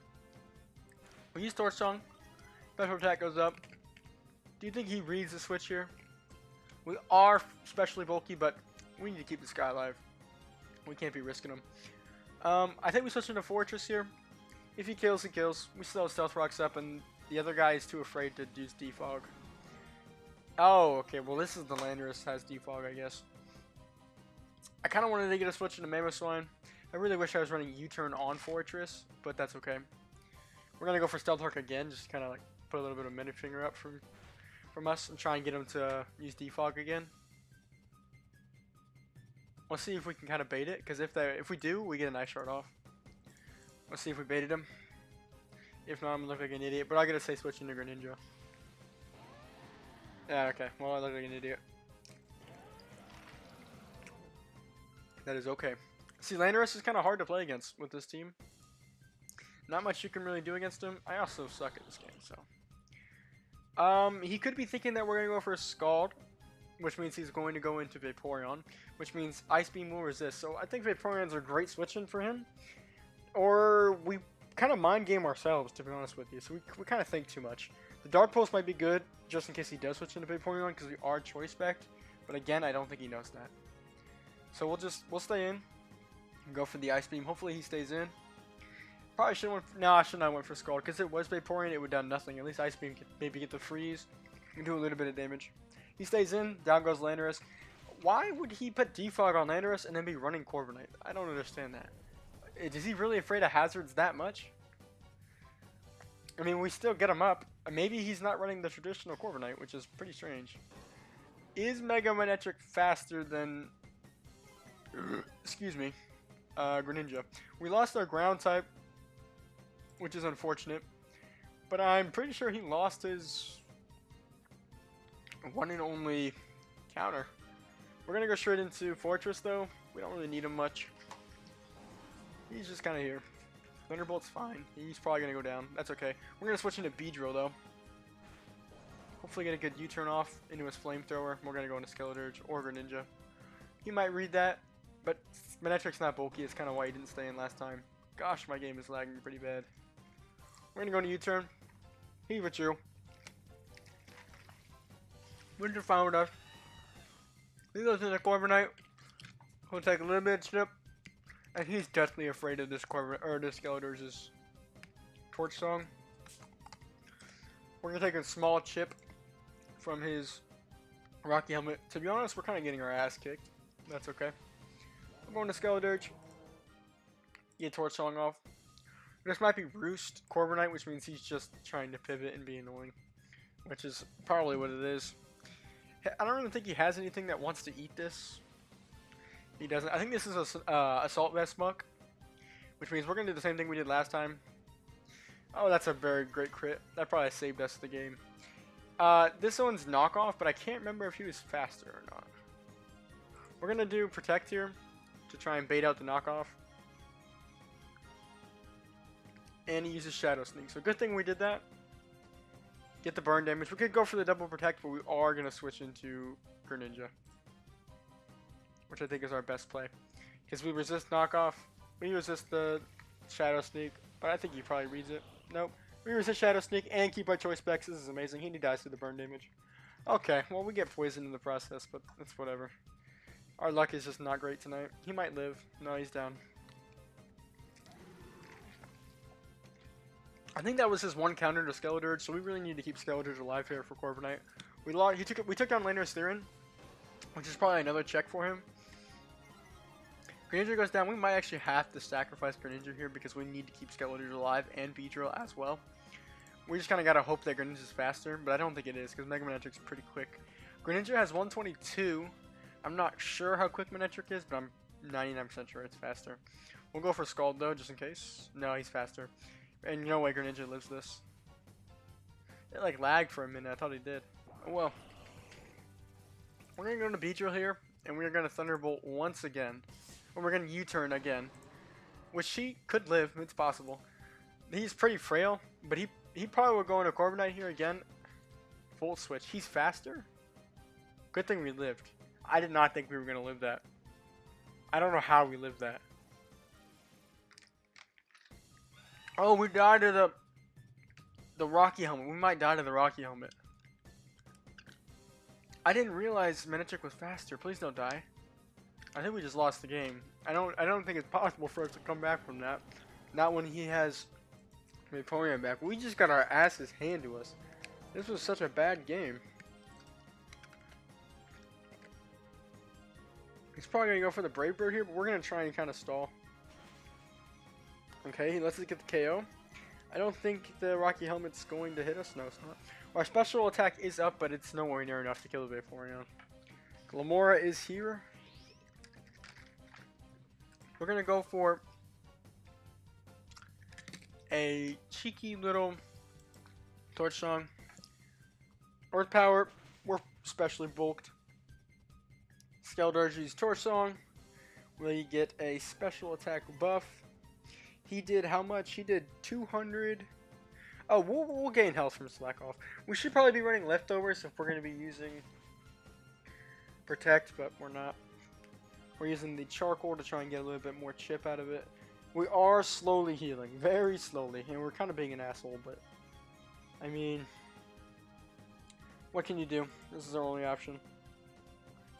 We use Torch Song. Special attack goes up. Do you think he reads the switch here? We are especially bulky, but we need to keep this guy alive. We can't be risking him. I think we switch into Fortress here. If he kills, he kills. We still have Stealth Rocks up, and the other guy is too afraid to use Defog. Oh, okay. Well, this is the Landorus has Defog, I guess. I kind of wanted to get a switch into Mamoswine. I really wish I was running U-turn on Fortress, but that's okay. We're gonna go for Stealth Rock again, just kind of like put a little bit of middle finger up from us and try and get him to use Defog again. We'll see if we can kind of bait it, because if we do, we get a nice shard off. Let's see if we baited him. If not, I'm gonna look like an idiot, but I gotta say switch into Greninja. Yeah, okay. Well, I look like an idiot. That is okay. See, Landorus is kind of hard to play against with this team. Not much you can really do against him. I also suck at this game, so. He could be thinking that we're going to go for a Scald, which means he's going to go into Vaporeon, which means Ice Beam will resist. So I think Vaporeons are great switching for him. Or we kind of mind game ourselves, to be honest with you. So we kind of think too much. The Dark Pulse might be good, just in case he does switch into Vaporeon, because we are choice spec'd. But again, I don't think he knows that. So we'll stay in and go for the Ice Beam. Hopefully he stays in. Probably shouldn't went. No, I should not went for Scald, because it was Vaporeon. It would have done nothing. At least Ice Beam could maybe get the freeze and do a little bit of damage. He stays in. Down goes Landorus. Why would he put Defog on Landorus and then be running Corviknight? I don't understand that. Is he really afraid of hazards that much? I mean, we still get him up. Maybe he's not running the traditional Corviknight, which is pretty strange. Is Mega Manectric faster than... excuse me. Greninja. We lost our ground type, which is unfortunate. But I'm pretty sure he lost his one and only counter. We're going to go straight into Fortress, though. We don't really need him much. He's just kind of here. Thunderbolt's fine. He's probably going to go down. That's okay. We're going to switch into Beedrill, though. Hopefully get a good U-turn off into his Flamethrower. We're going to go into Skeleturge or Greninja. He might read that, but Manectric's not bulky. It's kind of why he didn't stay in last time. Gosh, my game is lagging pretty bad. We're going to go into U-turn. He withdrew. Winter fine with us. He goes into Corviknight. He'll take a little bit of chip. And he's deathly afraid of this this Skeletor's Torch Song. We're gonna take a small chip from his Rocky Helmet. To be honest, we're kind of getting our ass kicked. That's okay. I'm going to Skeletorch. Get Torch Song off. This might be Roost Corviknight, which means he's just trying to pivot and be annoying, which is probably what it is. I don't really think he has anything that wants to eat this. He doesn't. I think this is a Assault Vest Muck, which means we're going to do the same thing we did last time. Oh, that's a very great crit. That probably saved us the game. This one's knockoff, but I can't remember if he was faster or not. We're going to do Protect here to try and bait out the knockoff. And he uses Shadow Sneak. So good thing we did that. Get the burn damage. We could go for the double Protect, but we are going to switch into Greninja, which I think is our best play. Because we resist knockoff. We resist the Shadow Sneak, but I think he probably reads it. Nope. We resist Shadow Sneak and keep our choice specs. This is amazing. He dies through the burn damage. Okay, well we get poisoned in the process, but that's whatever. Our luck is just not great tonight. He might live. No, he's down. I think that was his one counter to Skeleturge, so we really need to keep Skeleturge alive here for Corviknight. We took down Landorus Therian, which is probably another check for him. Greninja goes down. We might actually have to sacrifice Greninja here because we need to keep Skeleturge alive and Beedrill as well. We just kind of got to hope that Greninja's faster, but I don't think it is because Mega Manectric's pretty quick. Greninja has 122. I'm not sure how quick Manectric is, but I'm 99% sure it's faster. We'll go for Scald though, just in case. No, he's faster. And no way Greninja lives this. It like lagged for a minute. I thought he did. Oh, well. We're gonna go to Beedrill here, and we're gonna Thunderbolt once again. And we're gonna U-turn again. Which he could live, it's possible. He's pretty frail, but he probably will go into Corviknight here again. Volt switch. He's faster? Good thing we lived. I did not think we were gonna live that. I don't know how we lived that. Oh, we died to the Rocky Helmet. We might die to the Rocky Helmet. I didn't realize Manectric was faster. Please don't die. I think we just lost the game. I don't think it's possible for us to come back from that. Not when he has Vaporeon back. We just got our asses handed to us. This was such a bad game. He's probably gonna go for the Brave Bird here, but we're gonna try and kind of stall. Okay, he lets us get the KO. I don't think the Rocky Helmet's going to hit us. No, it's not. Our special attack is up, but it's nowhere near enough to kill the Vaporeon. Glamora is here. We're gonna go for a cheeky little Torch Song. Earth Power, we're specially bulked. Skeldargy's Torch Song. We get a special attack buff. He did how much? He did 200. Oh, we'll gain health from Slack Off. We should probably be running Leftovers if we're going to be using Protect, but we're not. We're using the Charcoal to try and get a little bit more chip out of it. We are slowly healing, very slowly, and we're kind of being an asshole, but I mean, what can you do? This is our only option.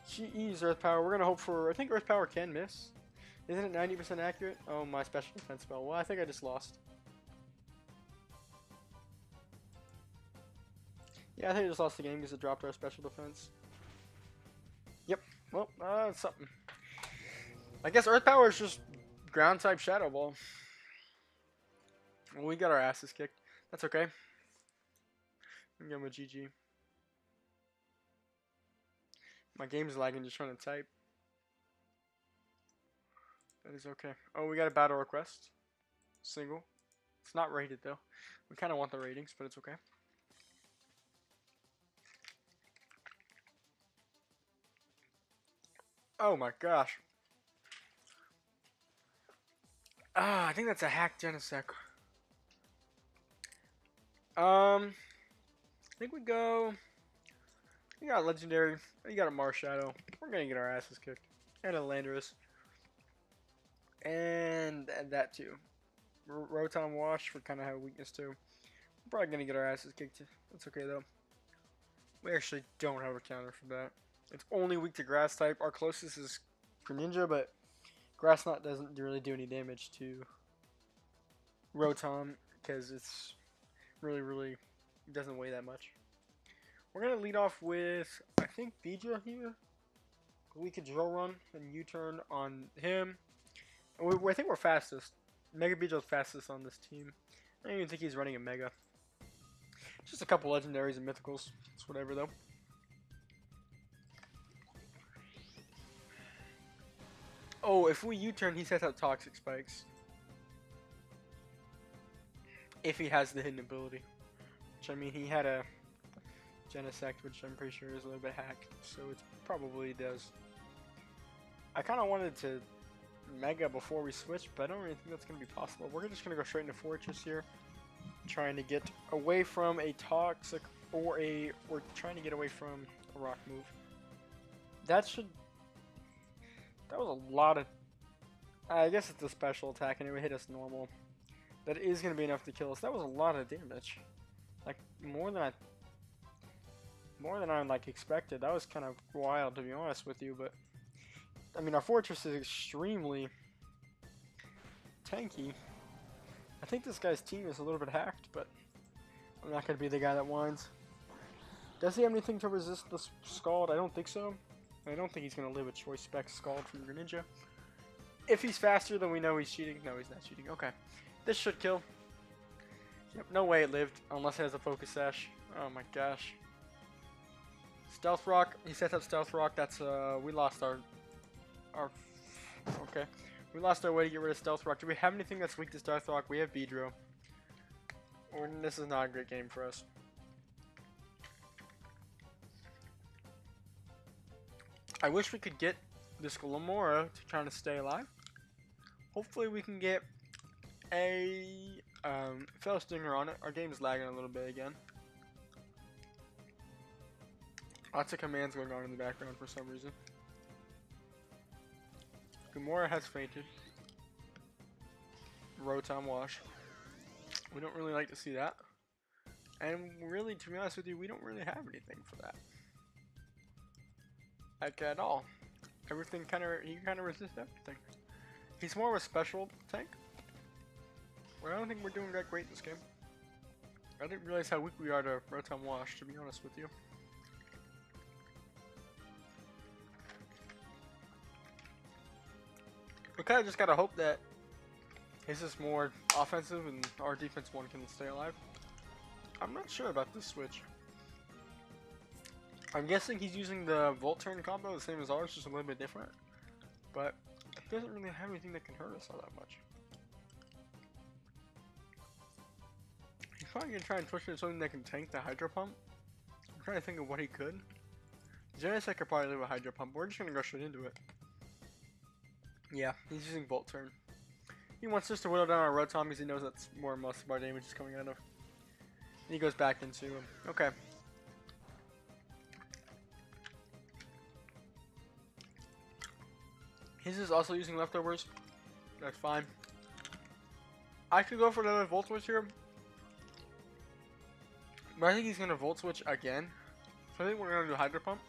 She used Earth Power. We're going to hope for, I think Earth Power can miss. Isn't it 90% accurate? Oh, my special defense spell. Well, I think I just lost. Yeah, I think I just lost the game because it dropped our special defense. Yep. Well, it's something. I guess Earth Power is just ground type Shadow Ball. Well, we got our asses kicked. That's okay. I'm give him a GG. My game's lagging just trying to type. That is okay. Oh, we got a battle request. Single. It's not rated though. We kind of want the ratings, but it's okay. Oh my gosh. I think that's a hacked Genesect. I think we go. You got a legendary. You got a Marshadow. We're gonna get our asses kicked. And a Landorus. And that too. Rotom Wash, we kind of have a weakness too. We're probably gonna get our asses kicked. That's okay though. We actually don't have a counter for that. It's only weak to Grass type. Our closest is Greninja, but Grass Knot doesn't really do any damage to Rotom because it's really doesn't weigh that much. We're gonna lead off with I think Beedrill here. We could drill run and U-turn on him. I think we're fastest. Mega Beedrill's fastest on this team. I don't even think he's running a Mega. Just a couple legendaries and mythicals. It's whatever though. Oh, if we U-turn, he sets out Toxic Spikes. If he has the hidden ability. Which, I mean, he had a Genesect, which I'm pretty sure is a little bit hacked. So it probably does. I kind of wanted to Mega before we switch, but I don't really think that's going to be possible. We're just going to go straight into Fortress here. Trying to get away from a Toxic or we're trying to get away from a Rock move. That was a lot of, I guess it's a special attack and it would hit us normal. That is going to be enough to kill us. That was a lot of damage. Like, more than I like expected. That was kind of wild, to be honest with you, but I mean, our Fortress is extremely tanky. I think this guy's team is a little bit hacked, but I'm not going to be the guy that whines. Does he have anything to resist the Scald? I don't think so. I don't think he's going to live a Choice Spec Scald from Greninja. If he's faster, then we know he's cheating. No, he's not cheating. Okay. This should kill. Yep, no way it lived, unless it has a Focus Sash. Oh my gosh. Stealth Rock. He sets up Stealth Rock. That's, we lost our... Okay. We lost our way to get rid of Stealth Rock. Do we have anything that's weak to Stealth Rock? We have Beedrill. This is not a great game for us. I wish we could get this Glamora to try to stay alive. Hopefully we can get a Fell Stinger on it. Our game's lagging a little bit again. Lots of commands going on in the background for some reason. Gamora has fainted. Rotom wash. We don't really like to see that. And really, to be honest with you, we don't really have anything for that. Like at all. Everything he kind of resists everything. He's more of a special tank. Well, I don't think we're doing that great this game. I didn't realize how weak we are to Rotom wash, to be honest with you. We kind of just gotta hope that his is more offensive and our defense one can stay alive. I'm not sure about this switch. I'm guessing he's using the Volt Turn combo the same as ours, just a little bit different. But it doesn't really have anything that can hurt us all that much. He's probably gonna try and push into something that can tank the Hydro Pump. I'm trying to think of what he could. Genesect could probably leave a Hydro Pump. We're just gonna go straight into it. Yeah, he's using Volt Turn. He wants us to whittle down our Rotom because he knows that's more most of our damage is coming out of. And he goes back into him. Okay. His is also using leftovers. That's fine. I could go for another Volt Switch here. But I think he's going to Volt Switch again. So I think we're going to do Hydro Pump.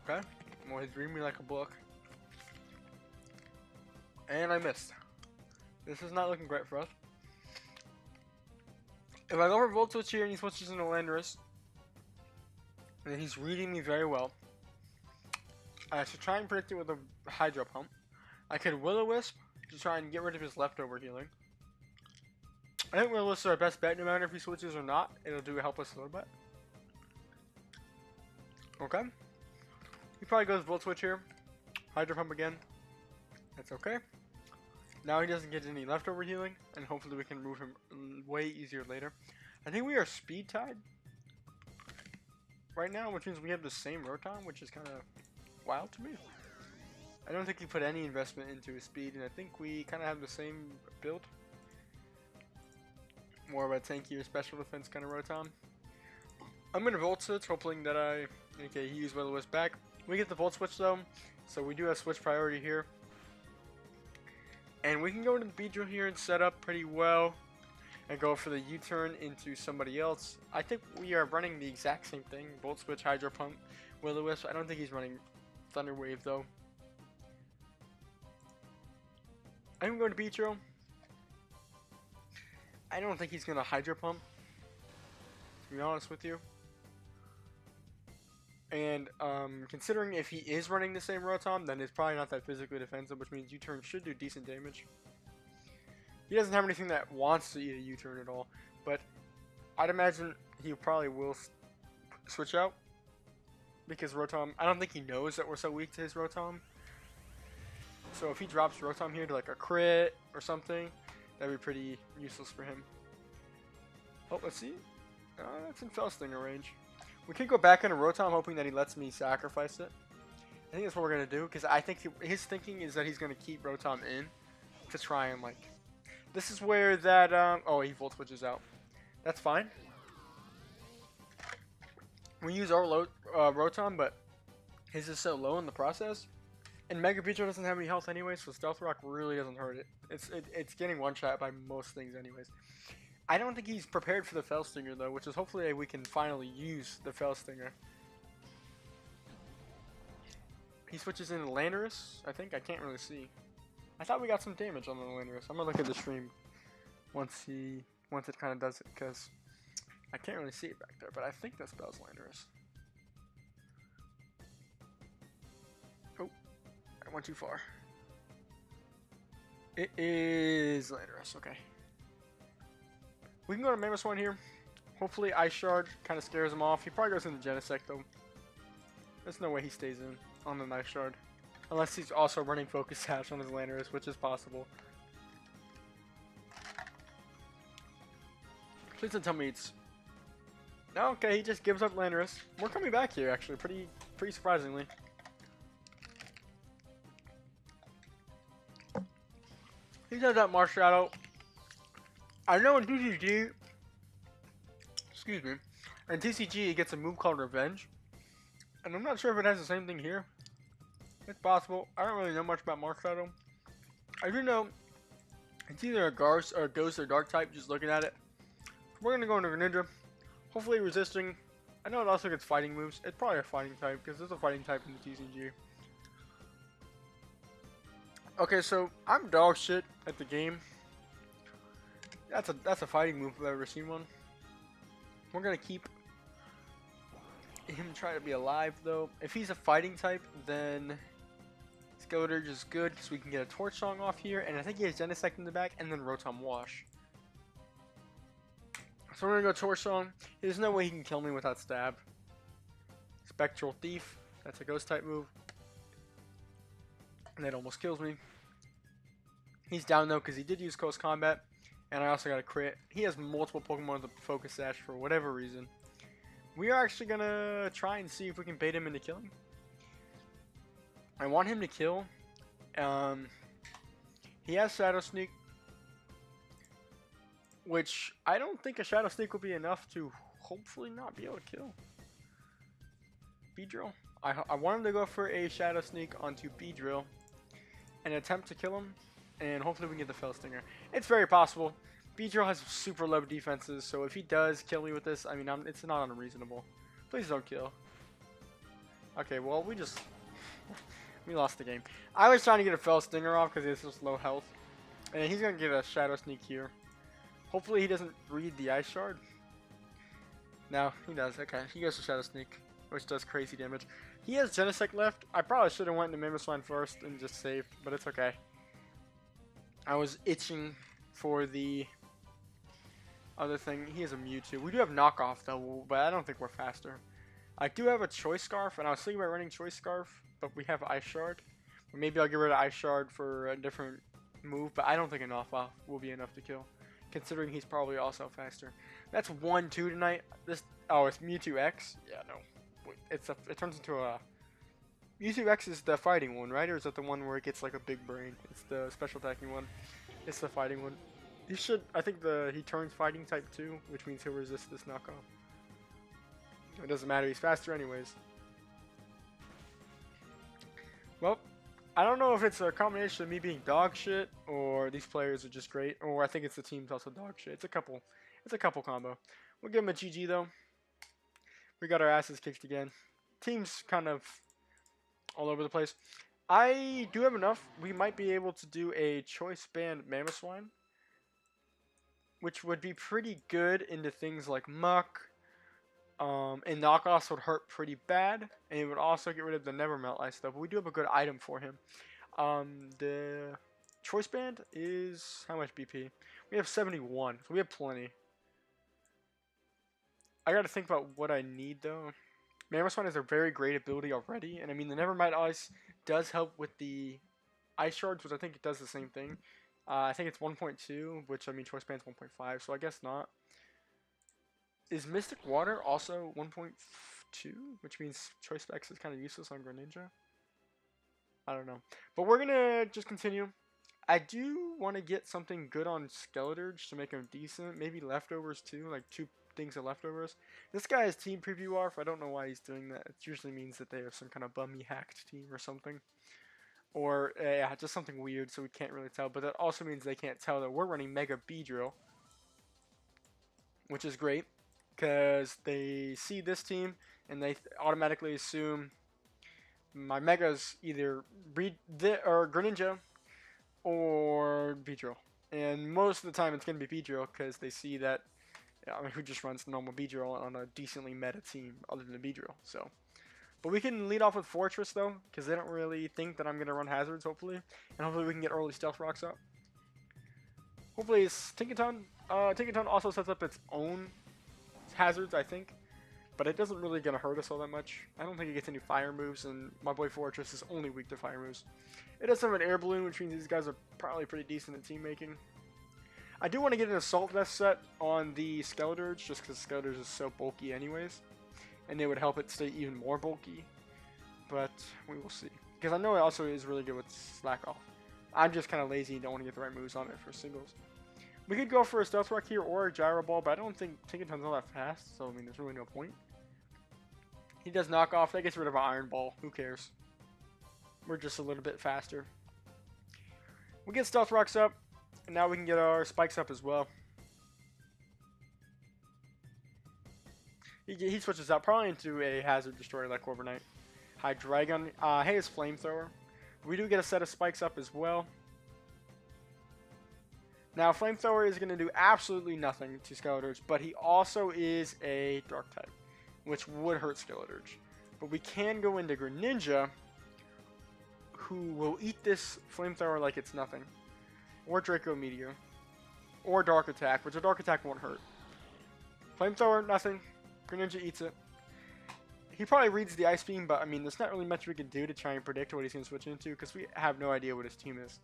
Okay. Well, he's reading me like a book. And I missed. This is not looking great for us. If I go for Volt Switch here and he switches into Landorus, and he's reading me very well, I should try and predict it with a Hydro Pump. I could Will-O-Wisp to try and get rid of his leftover healing. I think Will-O-Wisp is our best bet no matter if he switches or not. It'll help us a little bit. Okay. He probably goes Volt Switch here. Hydro Pump again. That's okay. Now he doesn't get any leftover healing, and hopefully we can move him way easier later. I think we are speed tied right now, which means we have the same Rotom, which is kind of wild to me. I don't think he put any investment into his speed, and I think we kind of have the same build. More of a tankier special defense kind of Rotom. I'm going to Volt Switch, hoping that okay, he used Will-O-Wisp back. We get the Volt Switch though, so we do have switch priority here. And we can go into the Beedrill here and set up pretty well. And go for the U-turn into somebody else. I think we are running the exact same thing. Volt Switch, Hydro Pump, Will-O-Wisp. I don't think he's running Thunder Wave though. I'm going to Beedrill. I don't think he's going to Hydro Pump, to be honest with you. And considering if he is running the same Rotom, then it's probably not that physically defensive, which means U-turn should do decent damage. He doesn't have anything that wants to eat a U-turn at all, but I'd imagine he probably will switch out because Rotom, I don't think he knows that we're so weak to his Rotom. So if he drops Rotom here to like a crit or something, that'd be pretty useless for him. Oh, let's see. That's in Fell Stinger range. We could go back into Rotom, hoping that he lets me sacrifice it. I think that's what we're going to do, because I think his thinking is that he's going to keep Rotom in to try and, like... This is where that, oh, he Volt Switches out. That's fine. We use our Rotom, but his is so low in the process. And Mega Beedrill doesn't have any health anyway, so Stealth Rock really doesn't hurt it. It's getting one-shot by most things anyways. I don't think he's prepared for the Fell Stinger though, which is hopefully we can finally use the Fell Stinger. He switches into Landorus, I think. I can't really see. I thought we got some damage on the Landorus. I'm gonna look at the stream once it kind of does it, because I can't really see it back there, but I think that spells Landorus. Oh, I went too far. It is Landorus, okay. We can go to Mammoth One here. Hopefully Ice Shard kind of scares him off. He probably goes into Genesect though. There's no way he stays in on the Ice Shard. Unless he's also running Focus Sash on his Landorus, which is possible. Please don't tell me it's... Okay, he just gives up Landorus. We're coming back here, actually, pretty surprisingly. He does that Marsh Shadow. I know in TCG, excuse me, in TCG it gets a move called Revenge, and I'm not sure if it has the same thing here. It's possible. I don't really know much about Marsh Shadow. I do know it's either a Ghost or Dark type. Just looking at it, we're gonna go into Greninja. Hopefully resisting. I know it also gets fighting moves. It's probably a fighting type because there's a fighting type in the TCG. Okay, so I'm dog shit at the game. That's a fighting move if I've ever seen one. We're gonna keep him trying to be alive though. If he's a fighting type, then Skeletor is good because we can get a Torch Song off here, and I think he has Genesect in the back, and then Rotom Wash. So we're gonna go Torch Song. There's no way he can kill me without Stab. Spectral Thief. That's a Ghost type move. And that almost kills me. He's down though because he did use Close Combat. And I also got a crit. He has multiple Pokemon with a Focus Sash for whatever reason. We are actually going to try and see if we can bait him into killing. I want him to kill. He has Shadow Sneak. Which I don't think a Shadow Sneak will be enough to hopefully not be able to kill. Beedrill. I want him to go for a Shadow Sneak onto Beedrill and attempt to kill him. And hopefully we can get the Fell Stinger. It's very possible. Beedrill has super low defenses, so if he does kill me with this, I mean, it's not unreasonable. Please don't kill. Okay, well, we lost the game. I was trying to get a Fell Stinger off because it's just low health. And he's going to get a Shadow Sneak here. Hopefully he doesn't read the Ice Shard. No, he does. Okay, he goes to Shadow Sneak, which does crazy damage. He has Genesect left. I probably should have went into Mamoswine first and just saved, but it's okay. I was itching for the other thing. He has a Mewtwo. We do have knockoff though, but I don't think we're faster. I do have a Choice Scarf, and I was thinking about running Choice Scarf, but we have Ice Shard. Or maybe I'll get rid of Ice Shard for a different move, but I don't think a knockoff will be enough to kill, considering he's probably also faster. That's 1-2 tonight. It's Mewtwo X. Yeah, no. It turns into a Mewtwo X is the fighting one, right? Or is that the one where it gets like a big brain? It's the special attacking one. It's the fighting one. I think he turns fighting type too, which means he'll resist this knockoff. It doesn't matter, he's faster anyways. Well, I don't know if it's a combination of me being dog shit, or these players are just great, or I think it's the team's also dog shit. It's a couple combo. We'll give him a GG though. We got our asses kicked again. Team's kind of all over the place. I do have enough. We might be able to do a Choice Band Mamoswine, which would be pretty good into things like Muck. And knockoffs would hurt pretty bad, and it would also get rid of the Never Melt Ice stuff. But we do have a good item for him. The Choice Band is how much BP? We have 71, so we have plenty. I gotta think about what I need though. Mamoswine has a very great ability already, and I mean the Nevermind Ice does help with the Ice Shards, which I think it does the same thing. I think it's 1.2, which I mean Choice Band's 1.5, so I guess not. Is Mystic Water also 1.2, which means Choice X is kind of useless on Greninja? I don't know, but we're gonna just continue. I do want to get something good on Skeletor just to make him decent. Maybe leftovers too, like 2 things of leftovers. This guy has team preview off. I don't know why he's doing that. It usually means that they have some kind of bummy hacked team or something. Or, yeah, just something weird so we can't really tell. But that also means they can't tell that we're running Mega Beedrill, which is great because they see this team and they automatically assume my Mega's either Greninja or Beedrill. And most of the time it's going to be Beedrill because they see that, I mean, who just runs the normal Beedrill on a decently meta team other than Beedrill. So, but we can lead off with Fortress though, because they don't really think that I'm going to run Hazards, hopefully. And hopefully we can get early Stealth Rocks up. Hopefully it's Tinkaton. Tinkaton also sets up its own Hazards, I think. But it doesn't really going to hurt us all that much. I don't think it gets any fire moves, and my boy Fortress is only weak to fire moves. It does have an Air Balloon, which means these guys are probably pretty decent at team making. I do want to get an Assault Vest set on the Skeletorge, just because Skeletorge is so bulky anyways. And it would help it stay even more bulky. But we will see. Because I know it also is really good with Slack Off. I'm just kind of lazy and don't want to get the right moves on it for singles. We could go for a Stealth Rock here or a Gyro Ball, but I don't think Tinkaton's all that fast, so I mean, there's really no point. He does knock off. That gets rid of our Iron Ball. Who cares? We're just a little bit faster. We get Stealth Rocks up, and now we can get our Spikes up as well. He switches out probably into a Hazard Destroyer like Overnight. Hydreigon. Hey, his Flamethrower. We do get a set of Spikes up as well. Now, Flamethrower is going to do absolutely nothing to Skeletorge, but he also is a Dark type, which would hurt Skeletorge. But we can go into Greninja, who will eat this Flamethrower like it's nothing. Or Draco Meteor. Or Dark Attack, which a Dark Attack won't hurt. Flamethrower, nothing. Greninja eats it. He probably reads the Ice Beam, but I mean, there's not really much we can do to try and predict what he's going to switch into, because we have no idea what his team is.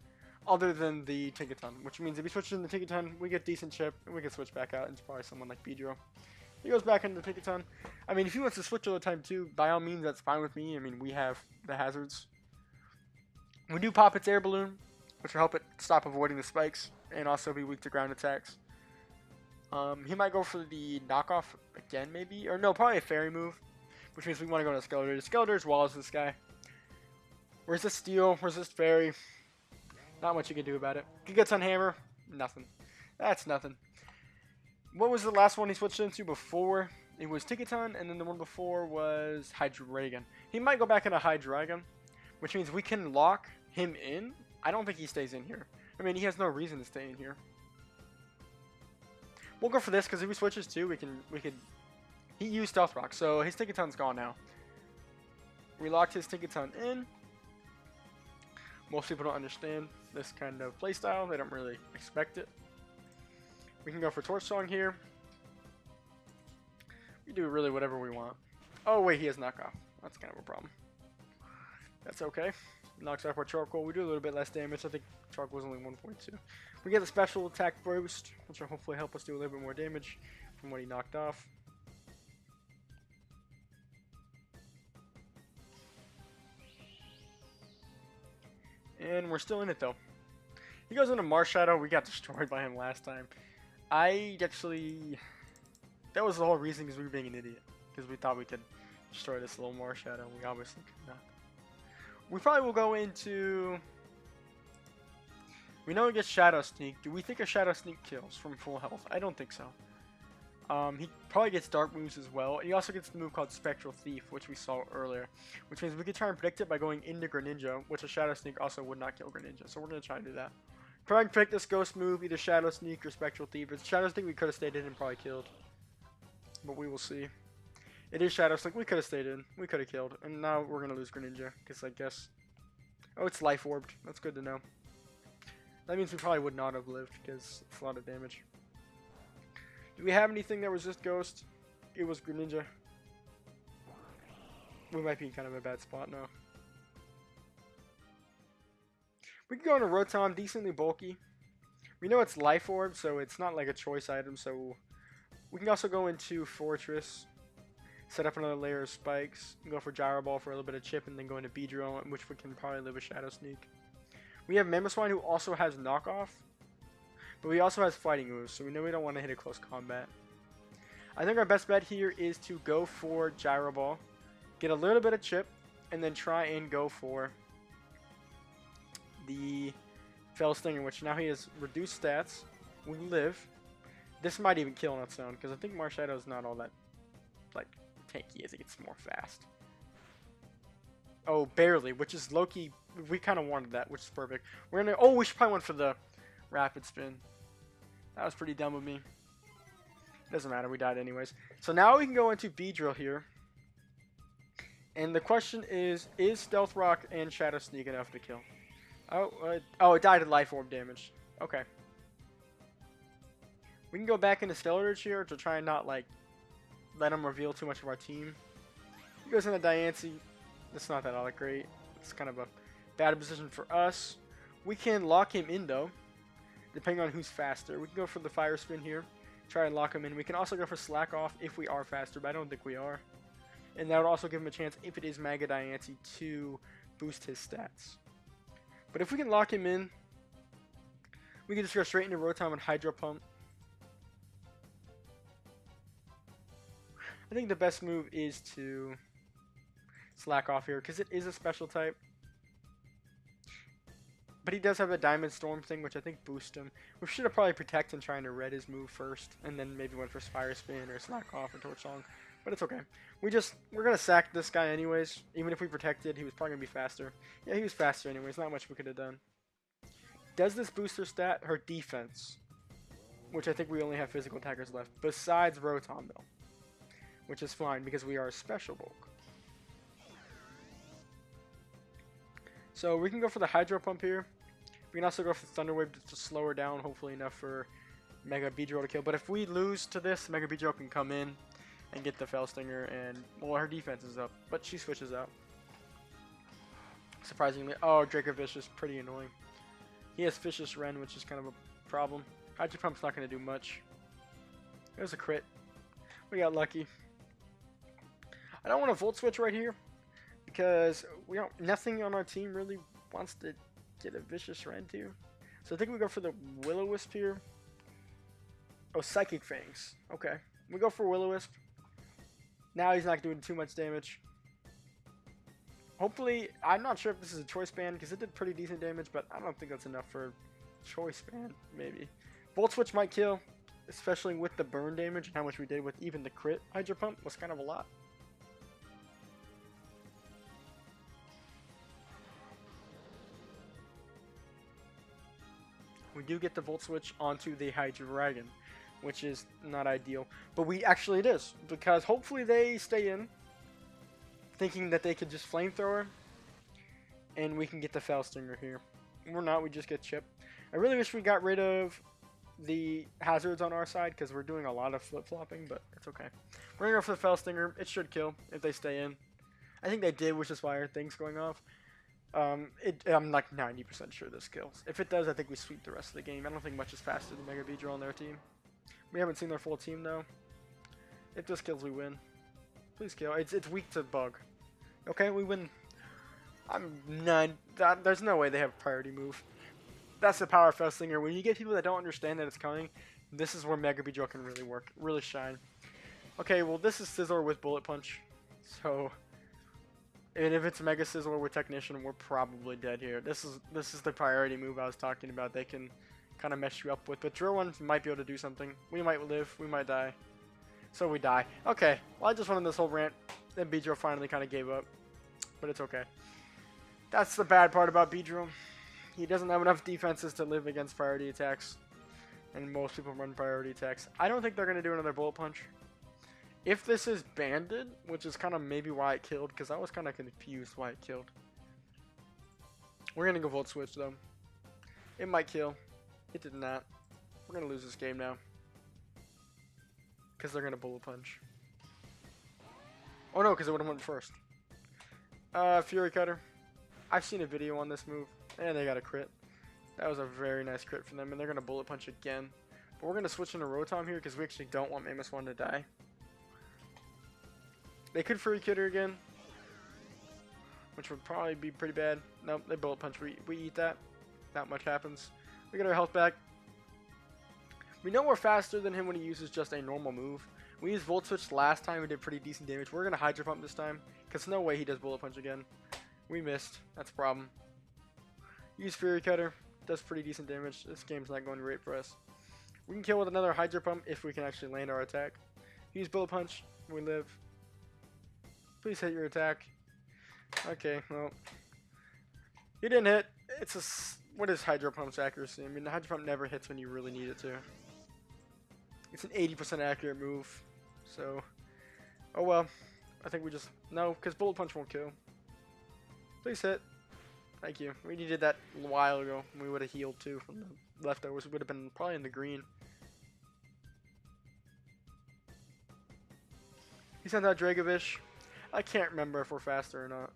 Other than the Tinkaton, which means if he switches into Tinkaton, we get decent chip, and we can switch back out into probably someone like Beedrill. He goes back into Tinkaton. I mean, if he wants to switch all the time too, by all means, that's fine with me. I mean, we have the hazards. We do pop its Air Balloon, which will help it stop avoiding the spikes, and also be weak to ground attacks. He might go for the knockoff again, maybe? Or no, probably a Fairy move, which means we want to go into Skeletorge. Skeletorge walls this guy. Resist Steel, resist Fairy. Not much you can do about it. Gigaton Hammer, nothing. That's nothing. What was the last one he switched into before? It was Tinkaton, and then the one before was Hydreigon. He might go back into Hydreigon, which means we can lock him in. I don't think he stays in here. I mean, he has no reason to stay in here. We'll go for this, because if he switches too, we could... He used Stealth Rock, so his Tinkaton's gone now. We locked his Tinkaton in. Most people don't understand this kind of playstyle. They don't really expect it. We can go for Torch Song here. We do really whatever we want. Oh wait, he has knockoff. That's kind of a problem. That's okay. Knocks off our Charcoal. We do a little bit less damage. I think Charcoal was only 1.2. We get the special attack boost, which will hopefully help us do a little bit more damage from what he knocked off. And we're still in it though. He goes into Marshadow. We got destroyed by him last time. That was the whole reason, because we were being an idiot. Because we thought we could destroy this little Marshadow. We obviously could not. We probably will go into... We know he gets Shadow Sneak. Do we think a Shadow Sneak kills from full health? I don't think so. He probably gets Dark moves as well. He also gets the move called Spectral Thief, which we saw earlier. Which means we could try and predict it by going into Greninja, which a Shadow Sneak also would not kill Greninja. So we're going to try and do that. Probably predict this Ghost move, either Shadow Sneak or Spectral Thief. If it's Shadow Sneak, we could have stayed in and probably killed. But we will see. It is Shadow Sneak. We could have stayed in. We could have killed. And now we're going to lose Greninja, because I guess... Oh, it's Life Orbed. That's good to know. That means we probably would not have lived, because it's a lot of damage. Do we have anything that resists Ghost? It was Greninja. We might be in kind of a bad spot now. We can go into Rotom, decently bulky. We know it's Life Orb, so it's not like a choice item, so... We can also go into Fortress. Set up another layer of spikes. Go for Gyro Ball for a little bit of chip, and then go into Beedrill, which we can probably live with Shadow Sneak. We have Mamoswine, who also has knockoff. But he also has fighting moves, so we know we don't want to hit a close combat. I think our best bet here is to go for Gyro Ball, get a little bit of chip, and then try and go for the Fell Stinger, which now he has reduced stats. We live. This might even kill on its own, because I think Marshadow is not all that, like, tanky as it gets more fast. Oh, barely, which is low-key. We kind of wanted that, which is perfect. We're gonna... Oh, we should probably went for the Rapid Spin. That was pretty dumb of me. Doesn't matter, we died anyways. So now we can go into Beedrill here. And the question is Stealth Rock and Shadow Sneak enough to kill? Oh, it died of Life Orb damage. Okay. We can go back into Skeletorge here to try and not, like, let him reveal too much of our team. He goes into Diancie. That's not that all that great. It's kind of a bad position for us. We can lock him in, though. depending on who's faster. We can go for the fire spin here, try and lock him in. We can also go for slack off if we are faster, but I don't think we are. And that would also give him a chance, if it is Mega Diancie, to boost his stats. But if we can lock him in, we can just go straight into Rotom and Hydro Pump. I think the best move is to slack off here, because it is a special type. But he does have a Diamond Storm thing, which I think boosts him. We should have probably protected and trying to red his move first, and then maybe went for Fire Spin or Slack Off or Torch Song. But it's okay. We're gonna sack this guy anyways. Even if we protected, he was probably gonna be faster. Yeah, he was faster anyways. Not much we could have done. Does this boost her stat? Her defense, which I think we only have physical attackers left, besides Rotom though, which is fine because we are a special bulk. So we can go for the Hydro Pump here. We can also go for Thunder Wave to slow her down, hopefully enough for Mega Beedrill to kill. But if we lose to this, Mega Beedrill can come in and get the Fell Stinger, and well, her defense is up, but she switches out. Surprisingly, oh, Draco Vicious, pretty annoying. He has Vicious Ren, which is kind of a problem. Hydro Pump's not going to do much. There's a crit. We got lucky. I don't want to Volt Switch right here, because nothing on our team really wants to get a Vicious Rend here. So I think we go for the Will-O-Wisp here. Oh, Psychic Fangs. Okay. We go for Will-O-Wisp. Now he's not doing too much damage. Hopefully, I'm not sure if this is a Choice Band, because it did pretty decent damage, but I don't think that's enough for Choice Band, maybe. Volt Switch might kill, especially with the burn damage and how much we did with even the crit Hydro Pump was kind of a lot. We do get the Volt Switch onto the Hydreigon, which is not ideal. But it is, because hopefully they stay in, thinking that they could just Flamethrower, and we can get the Fell Stinger here. We're not, we just get chipped. I really wish we got rid of the hazards on our side, because we're doing a lot of flip-flopping, but it's okay. We're going to go for the Fell Stinger. It should kill if they stay in. I think they did, which is why our thing's going off. I'm like 90% sure this kills. If it does, I think we sweep the rest of the game. I don't think much is faster than Mega Beedrill on their team. We haven't seen their full team though. If this kills, we win. Please kill. It's weak to bug. Okay, we win. There's no way they have a priority move. That's the power of Fell Stinger. When you get people that don't understand that it's coming, this is where Mega Beedrill can really work, really shine. Okay, well this is Sizzler with Bullet Punch, so. And if it's Mega Sizzler with Technician, we're probably dead here. This is the priority move I was talking about. They can kind of mess you up with. But Drill One might be able to do something. We might live. We might die. So we die. Okay. Well, I just went on this whole rant. Then Beedrill finally kind of gave up. But it's okay. That's the bad part about Beedrill. He doesn't have enough defenses to live against priority attacks. And most people run priority attacks. I don't think they're going to do another Bullet Punch. If this is banded, which is kind of maybe why it killed, because I was kind of confused why it killed. We're going to go Volt Switch, though. It might kill. It did not. We're going to lose this game now. Because they're going to Bullet Punch. Oh no, because it would have went first. Fury Cutter. I've seen a video on this move, and they got a crit. That was a very nice crit for them, and they're going to Bullet Punch again. But we're going to switch into Rotom here, because we actually don't want Mammoth 1 to die. They could Fury Cutter again, which would probably be pretty bad. Nope, they Bullet Punch. We eat that. Not much happens. We get our health back. We know we're faster than him when he uses just a normal move. We used Volt Switch last time. We did pretty decent damage. We're going to Hydro Pump this time, because no way he does Bullet Punch again. We missed. That's a problem. Use Fury Cutter. Does pretty decent damage. This game's not going great for us. We can kill with another Hydro Pump if we can actually land our attack. Use Bullet Punch. We live. Please hit your attack. Okay, well. He didn't hit. It's a. What is Hydro Pump's accuracy? I mean, the Hydro Pump never hits when you really need it to. It's an 80% accurate move. So. Oh well. I think we just. No, because Bullet Punch won't kill. Please hit. Thank you. We needed that a while ago. We would have healed too from the leftovers. We would have been probably in the green. He sent out Dragovish. I can't remember if we're faster or not.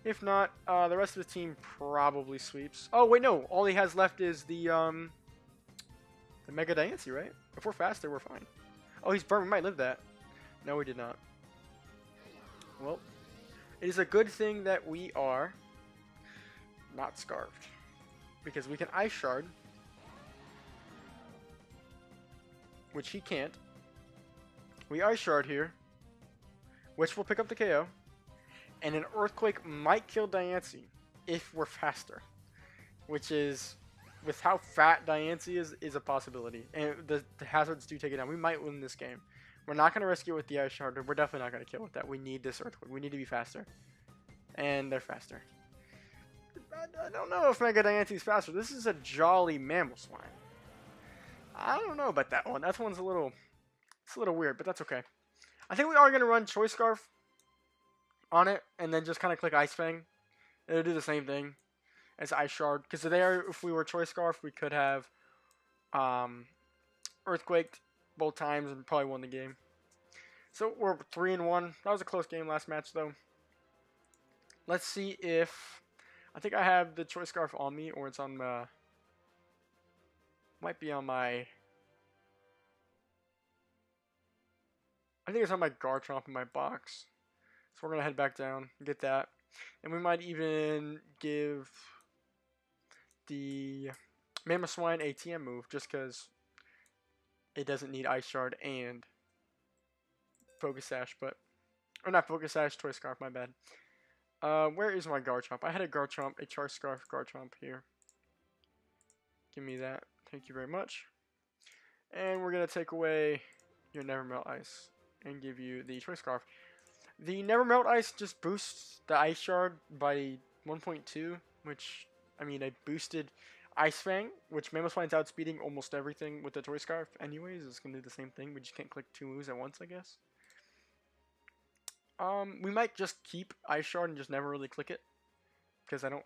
If not, the rest of the team probably sweeps. Oh, wait, no. All he has left is the The Mega Diancie, right? If we're faster, we're fine. Oh, he's burned. We might live that. No, we did not. Well, it is a good thing that we are not scarfed. Because we can Ice Shard. Which he can't. We Ice Shard here. Which will pick up the KO. And an Earthquake might kill Diancie if we're faster. Which is, with how fat Diancie is a possibility. And the hazards do take it down. We might win this game. We're not going to risk it with the Ice Shard. We're definitely not going to kill with that. We need this Earthquake. We need to be faster. And they're faster. I don't know if Mega Diancie is faster. This is a jolly Mamoswine. I don't know about that one. That one's a little weird, but that's okay. I think we are going to run Choice Scarf on it, and then just kind of click Ice Fang. It'll do the same thing as Ice Shard. Because there, if we were Choice Scarf, we could have Earthquaked both times and probably won the game. So we're 3-1. That was a close game last match, though. Let's see if... I think I have the Choice Scarf on me, or it's on the... Might be on my... I think it's on my Garchomp in my box. So we're going to head back down and get that. And we might even give the Mamoswine a TM move, just because it doesn't need Ice Shard and Focus Sash, but... Or not Focus Sash, Choice Scarf, my bad. Where is my Garchomp? I had a Garchomp, a Choice Scarf Garchomp here. Give me that. Thank you very much. And we're going to take away your Never Melt Ice and give you the Choice Scarf. The Never Melt Ice just boosts the Ice Shard by 1.2, which, I mean, I boosted Ice Fang, which Mamoswine's outspeeding almost everything with the Choice Scarf anyways. It's going to do the same thing. We just can't click 2 moves at once, I guess. We might just keep Ice Shard and just never really click it. Because I don't...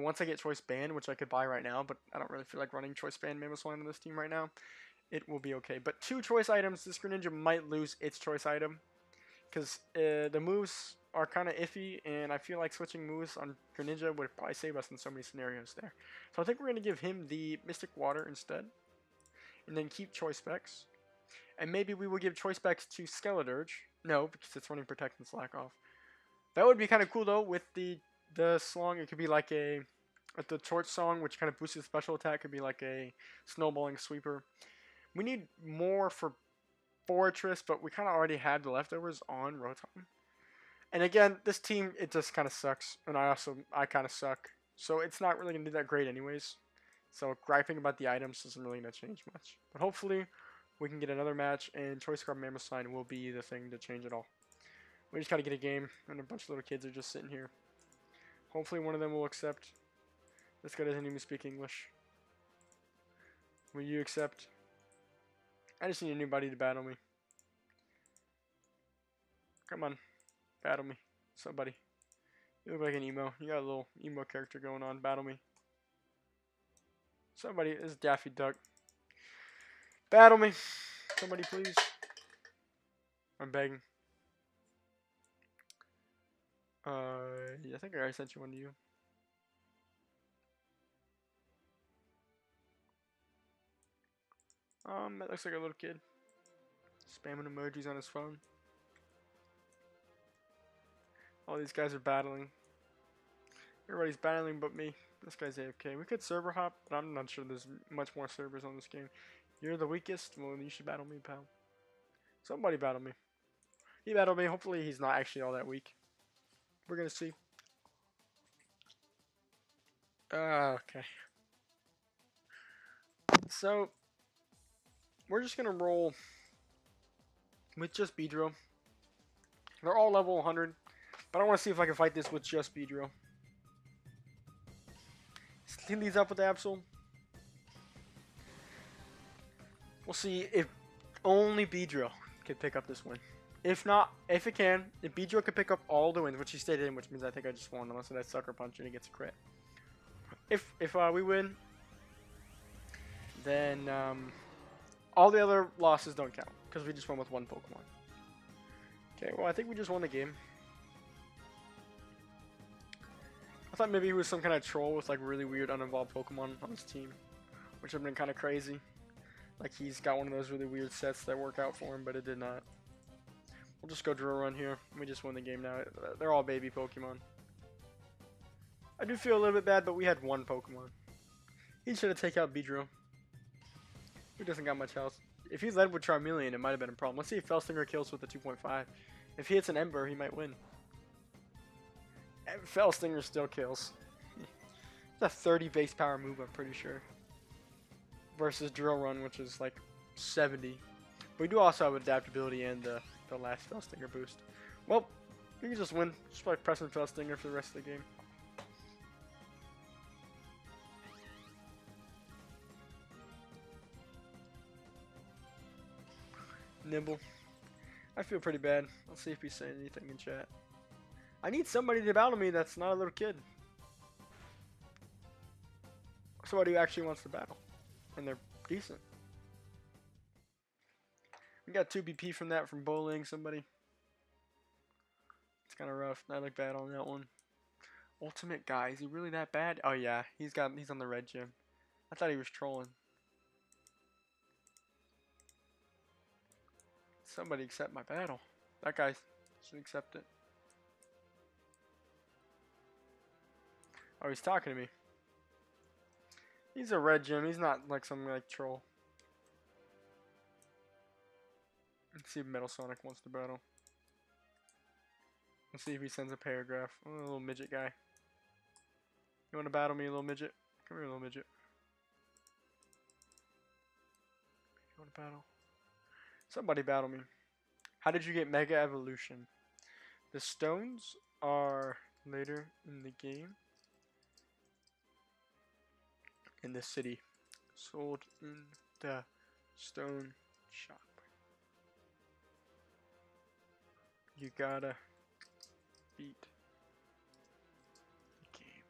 once I get Choice Band, which I could buy right now, but I don't really feel like running Choice Band Mamoswine on this team right now, it will be okay. But 2 choice items, this Greninja might lose its choice item. Because the moves are kind of iffy, and I feel like switching moves on Greninja would probably save us in so many scenarios there. So I think we're going to give him the Mystic Water instead. And then keep Choice Specs. And maybe we will give Choice Specs to Skeledirge. No, because it's running Protect and Slack off. That would be kind of cool, though, with the song. It could be like the Torch song, which kind of boosts the special attack. Could be like a Snowballing Sweeper. We need more for Fortress, but we kind of already had the leftovers on Rotom. And again, this team, it just kind of sucks. And I kind of suck. So it's not really going to do that great anyways. So griping about the items isn't really going to change much. But hopefully, we can get another match, and Choice Scarf Mamoswine will be the thing to change it all. We just got to get a game, and a bunch of little kids are just sitting here. Hopefully one of them will accept. This guy doesn't even speak English. Will you accept? I just need anybody to battle me. Come on. Battle me. Somebody. You look like an emo. You got a little emo character going on. Battle me. Somebody. This is Daffy Duck. Battle me. Somebody please. I'm begging. Yeah, I think I already sent you one to you. That looks like a little kid. Spamming emojis on his phone. All these guys are battling. Everybody's battling but me. This guy's AFK. We could server hop, but I'm not sure there's much more servers on this game. You're the weakest? Well, you should battle me, pal. Somebody battle me. He battled me. Hopefully he's not actually all that weak. We're gonna see. Okay. So, we're just gonna roll with just Beedrill. They're all level 100, but I want to see if I can fight this with just Beedrill. He leads up with Absol. We'll see if only Beedrill can pick up this win. If not, if it can, if Beedrill can pick up all the wins, which he stayed in, which means I think I just won, unless that Sucker Punch and he gets a crit. If we win, then all the other losses don't count, because we just won with one Pokemon. Okay, well I think we just won the game. I thought maybe he was some kind of troll with like really weird uninvolved Pokemon on his team, which would have been kind of crazy. Like he's got one of those really weird sets that work out for him, but it did not. We'll just go drill run here. We just won the game now. They're all baby Pokemon. I do feel a little bit bad, but we had one Pokemon. He should have taken out Beedrill. He doesn't got much health. If he led with Charmeleon, it might have been a problem. Let's see if Felstinger kills with the 2.5. If he hits an Ember, he might win. And Felstinger still kills. It's a 30 base power move, I'm pretty sure. Versus Drill Run, which is like 70. But we do also have adaptability and the last Felstinger boost. Well, we can just win just by pressing Felstinger for the rest of the game. Nimble. I feel pretty bad. Let's see if he's saying anything in chat. I need somebody to battle me that's not a little kid. Somebody who actually wants to battle. And they're decent. We got 2 BP from that from bowling somebody. It's kind of rough. I look bad on that one. Ultimate guy. Is he really that bad? Oh yeah. He's on the red gym. I thought he was trolling. Somebody accept my battle. That guy should accept it. Oh, he's talking to me. He's a red gym. He's not like some like troll. Let's see if Metal Sonic wants to battle. Let's see if he sends a paragraph. Oh, a little midget guy. You want to battle me, little midget? Come here, little midget. You want to battle? Somebody battle me. How did you get Mega Evolution? The stones are later in the game. In the city. Sold in the stone shop. You gotta beat the game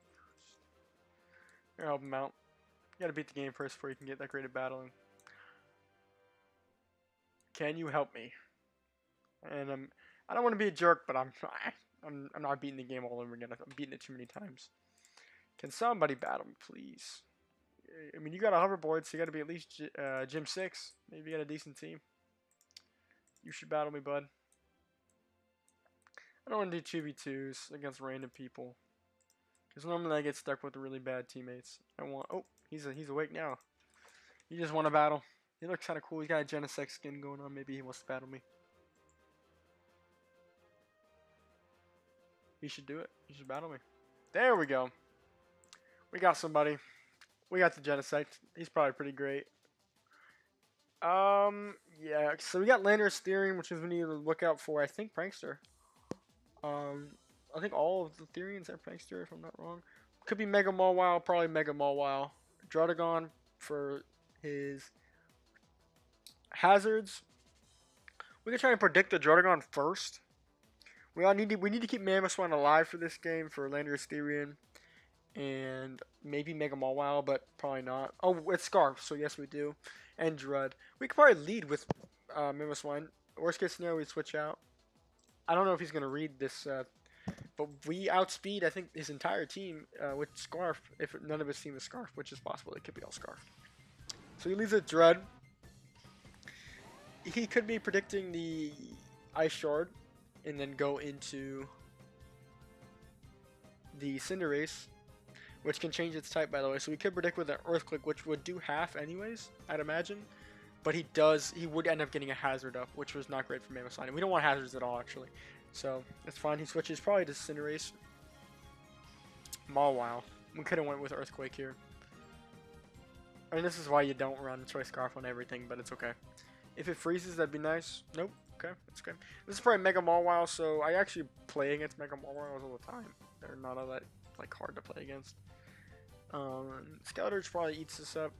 first. Here, help him out. You gotta beat the game first before you can get that great at battling. Can you help me? And I don't want to be a jerk, but I'm not beating the game all over again. I'm beating it too many times. Can somebody battle me, please? I mean, you got a hoverboard, so you got to be at least Gym 6. Maybe you got a decent team. You should battle me, bud. I don't want to do 2v2s against random people. Because normally I get stuck with really bad teammates. Oh, he's awake now. You just want to battle. He looks kind of cool. He's got a Genesect skin going on. Maybe he wants to battle me. He should do it. He should battle me. There we go. We got somebody. We got the Genesect. He's probably pretty great. Yeah. So we got Lander Steering, which is we need to look out for. I think Prankster. I think all of the Therians have Prankster, if I'm not wrong. Could be Mega Mawile. Probably Mega Mawile. Druddigon for his hazards. We can try and predict the Druddigon first. We need to keep Mamoswine alive for this game for Lander Styrian. And maybe Mega Mawile, but probably not. Oh, it's Scarf, so yes we do. And Drud. We could probably lead with Mamoswine. Worst case scenario, we switch out. I don't know if he's going to read this, but we outspeed, I think, his entire team with Scarf, if none of his team is Scarf, which is possible. It could be all Scarf. So he leaves with Drud. He could be predicting the Ice Shard and then go into the Cinderace, which can change its type, by the way. So we could predict with an Earthquake, which would do half anyways, I'd imagine. But he would end up getting a Hazard up, which was not great for Mamoswine. We don't want Hazards at all, actually. So it's fine. He switches probably to Cinderace. Mawile. We could have went with Earthquake here. I mean, this is why you don't run Choice Scarf on everything, but it's okay. If it freezes, that'd be nice. Nope. Okay, that's good. This is probably Mega Mawile, so I actually play against Mega Mawiles all the time. They're not all that hard to play against. Skeletorch probably eats this up.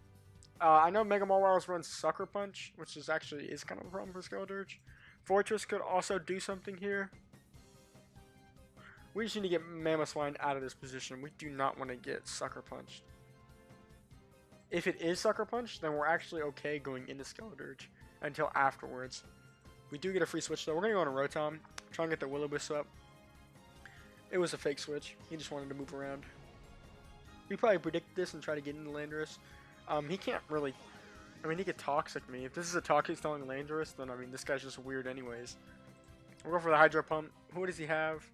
I know Mega Mawiles runs Sucker Punch, which is kind of a problem for Skeletorch. Fortress could also do something here. We just need to get Mamoswine out of this position. We do not want to get Sucker Punched. If it is Sucker Punch, then we're actually okay going into Skeletorch until afterwards. We do get a free switch though. We're going to go on a Rotom, try and get the Will-O-Wisp up. It was a fake switch. He just wanted to move around. We probably predict this and try to get into Landorus. He can't really I mean, he could Toxic me. If this is a Toxic Stalling Landorus, then I mean, this guy's just weird anyways. We'll go for the Hydro Pump. Who does he have?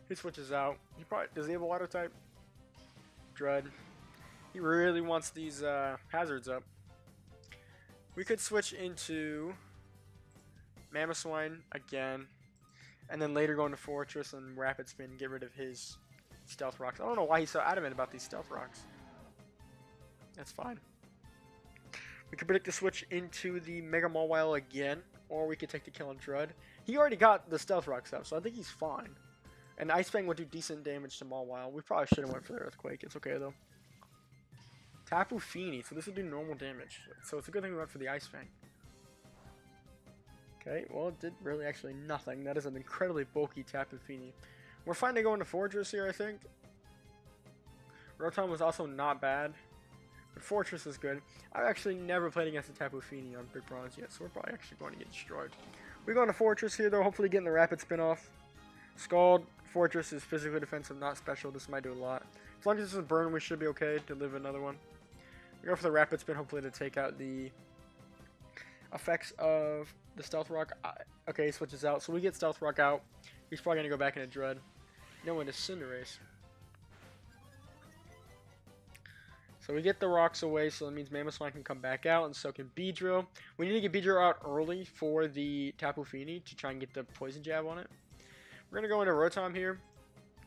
He switches out. He probably does he have a Water type? Dread. He really wants these hazards up. We could switch into Mamoswine again, and then later go into Fortress and Rapid Spin and get rid of his Stealth Rocks. I don't know why he's so adamant about these Stealth Rocks. That's fine. We could predict the switch into the Mega Mawile again, or we could take the kill on Dread. He already got the Stealth Rocks up, so I think he's fine. And Ice Fang would do decent damage to Mawile. We probably should have went for the Earthquake. It's okay, though. Tapu Fini, so this would do normal damage. So it's a good thing we went for the Ice Fang. Okay, well, it did really actually nothing. That is an incredibly bulky Tapu Fini. We're fine to go into Fortress here, I think. Rotom was also not bad. But Fortress is good. I've actually never played against a Tapu Fini on Big Bronze yet, so we're probably actually going to get destroyed. We're going to Fortress here, though, hopefully getting the Rapid Spin off. Scald, Fortress is physically defensive, not special. This might do a lot. As long as this is burn, we should be okay to live another one. We go for the Rapid Spin, hopefully to take out the effects of the Stealth Rock. Okay, he switches out, so we get Stealth Rock out. He's probably going to go back into Dread. No, into Cinderace. So we get the rocks away, so that means Mamoswine can come back out, and so can Beedrill. We need to get Beedrill out early for the Tapu Fini to try and get the Poison Jab on it. We're going to go into Rotom here,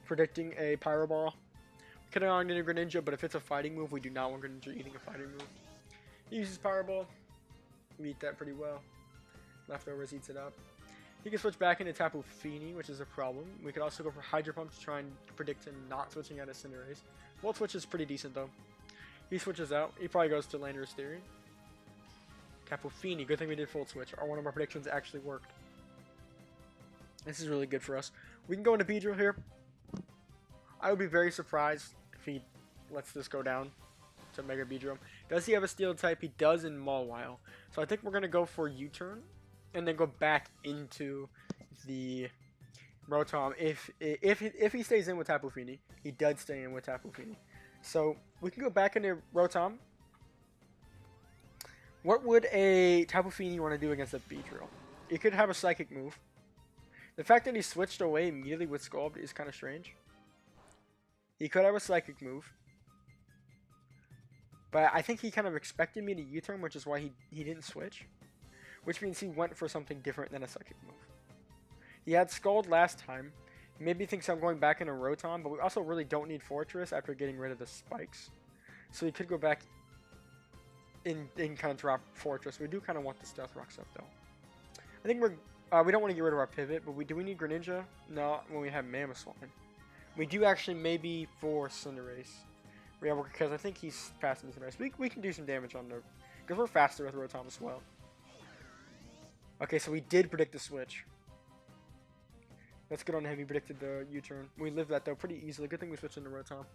predicting a Pyro Ball. We could have gone into Greninja, but if it's a fighting move, we do not want Greninja eating a fighting move. He uses Pyro Ball. We eat that pretty well. Leftovers eats it up. He can switch back into Tapu Fini, which is a problem. We could also go for Hydro Pump to try and predict him not switching out of Cinderace. Volt Switch is pretty decent, though. He switches out. He probably goes to Landorus Theory. Tapu Fini. Good thing we did Volt Switch. One of our predictions actually worked. This is really good for us. We can go into Beedrill here. I would be very surprised if he lets this go down to Mega Beedrill. Does he have a Steel type? He does in Mawile. So I think we're going to go for U-turn and then go back into the Rotom. If he stays in with Tapu Fini, he does stay in with Tapu Fini. So we can go back into Rotom. What would a Tapu Fini want to do against a Beedrill? He could have a Psychic move. The fact that he switched away immediately with Scald is kind of strange. He could have a Psychic move. But I think he kind of expected me to U-turn, which is why he didn't switch. Which means he went for something different than a Psychic move. He had Scald last time. He maybe thinks I'm going back into Rotom, but we also really don't need Fortress after getting rid of the spikes. So he could go back and kind of drop Fortress. We do kind of want the Stealth Rocks up, though. I think we don't want to get rid of our pivot, but do we need Greninja? No, when we have Mamoswine. We do actually maybe for Cinderace. Yeah, because I think he's faster than Cinderace. We can do some damage on the... Because we're faster with Rotom as well. Okay, so we did predict the switch. That's good on him. He predicted the U-turn. We lived that, though, pretty easily. Good thing we switched into Rotom.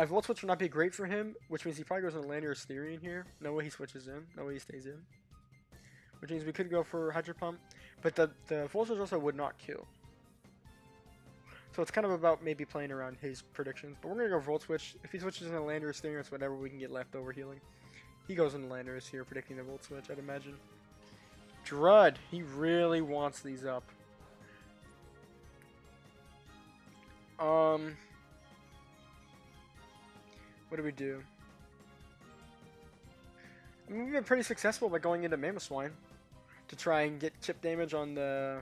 Volt Switch would not be great for him, which means he probably goes into Landorus Theory in here. No way he switches in. No way he stays in. Which means we could go for Hydro Pump. But the Volt Switch also would not kill. So it's kind of about maybe playing around his predictions. But we're going to go Volt Switch. If he switches into Landorus Theory, it's whatever we can get left over healing. He goes into Landorus here, predicting the Volt Switch, I'd imagine. Drud. He really wants these up. What do we do? I mean, we've been pretty successful by going into Mamoswine to try and get chip damage on the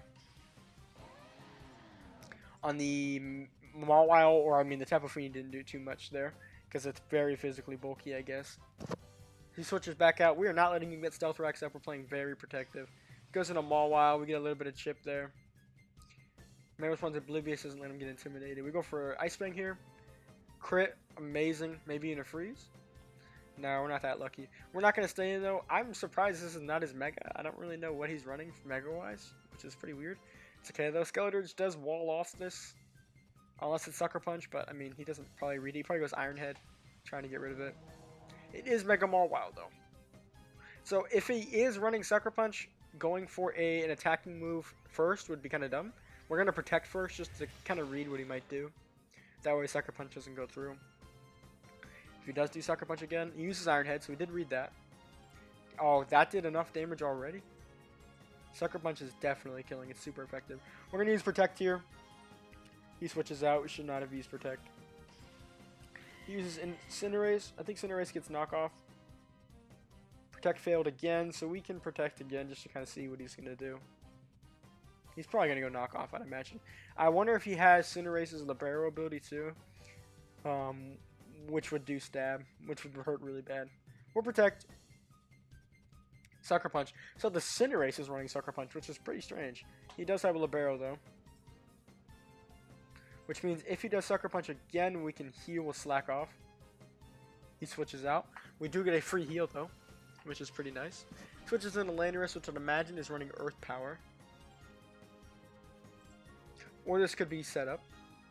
Mawile, or I mean the Tapu Fini didn't do too much there because it's very physically bulky, I guess. He switches back out. We are not letting him get Stealth Rocks up. We're playing very protective. Goes into Mawile. We get a little bit of chip there. Mamoswine's oblivious, doesn't let him get intimidated. We go for Ice Fang here. Crit, amazing. Maybe in a freeze. No, we're not that lucky. We're not going to stay in, though. I'm surprised this is not his Mega. I don't really know what he's running Mega-wise, which is pretty weird. It's okay, though. Skeletor does wall off this, unless it's Sucker Punch, but, I mean, he doesn't probably read it. He probably goes Iron Head, trying to get rid of it. It is Mega Mawile, though. So, if he is running Sucker Punch, going for an attacking move first would be kind of dumb. We're going to protect first, just to kind of read what he might do. That way Sucker Punch doesn't go through. If he does do Sucker Punch again, he uses Iron Head, so we did read that. Oh, that did enough damage already? Sucker Punch is definitely killing. It's super effective. We're going to use Protect here. He switches out. We should not have used Protect. He uses Incinerate. I think Incinerate gets knockoff. Protect failed again, so we can Protect again just to kind of see what he's going to do. He's probably going to go knockoff, I'd imagine. I wonder if he has Cinerace's Libero ability too. Which would do stab, which would hurt really bad. We'll Protect. Sucker Punch. So the Cinderace is running Sucker Punch, which is pretty strange. He does have a Libero though. Which means if he does Sucker Punch again, we can heal with Slack Off. He switches out. We do get a free heal though, which is pretty nice. Switches into Landorus, which I'd imagine is running Earth Power. Or this could be set up.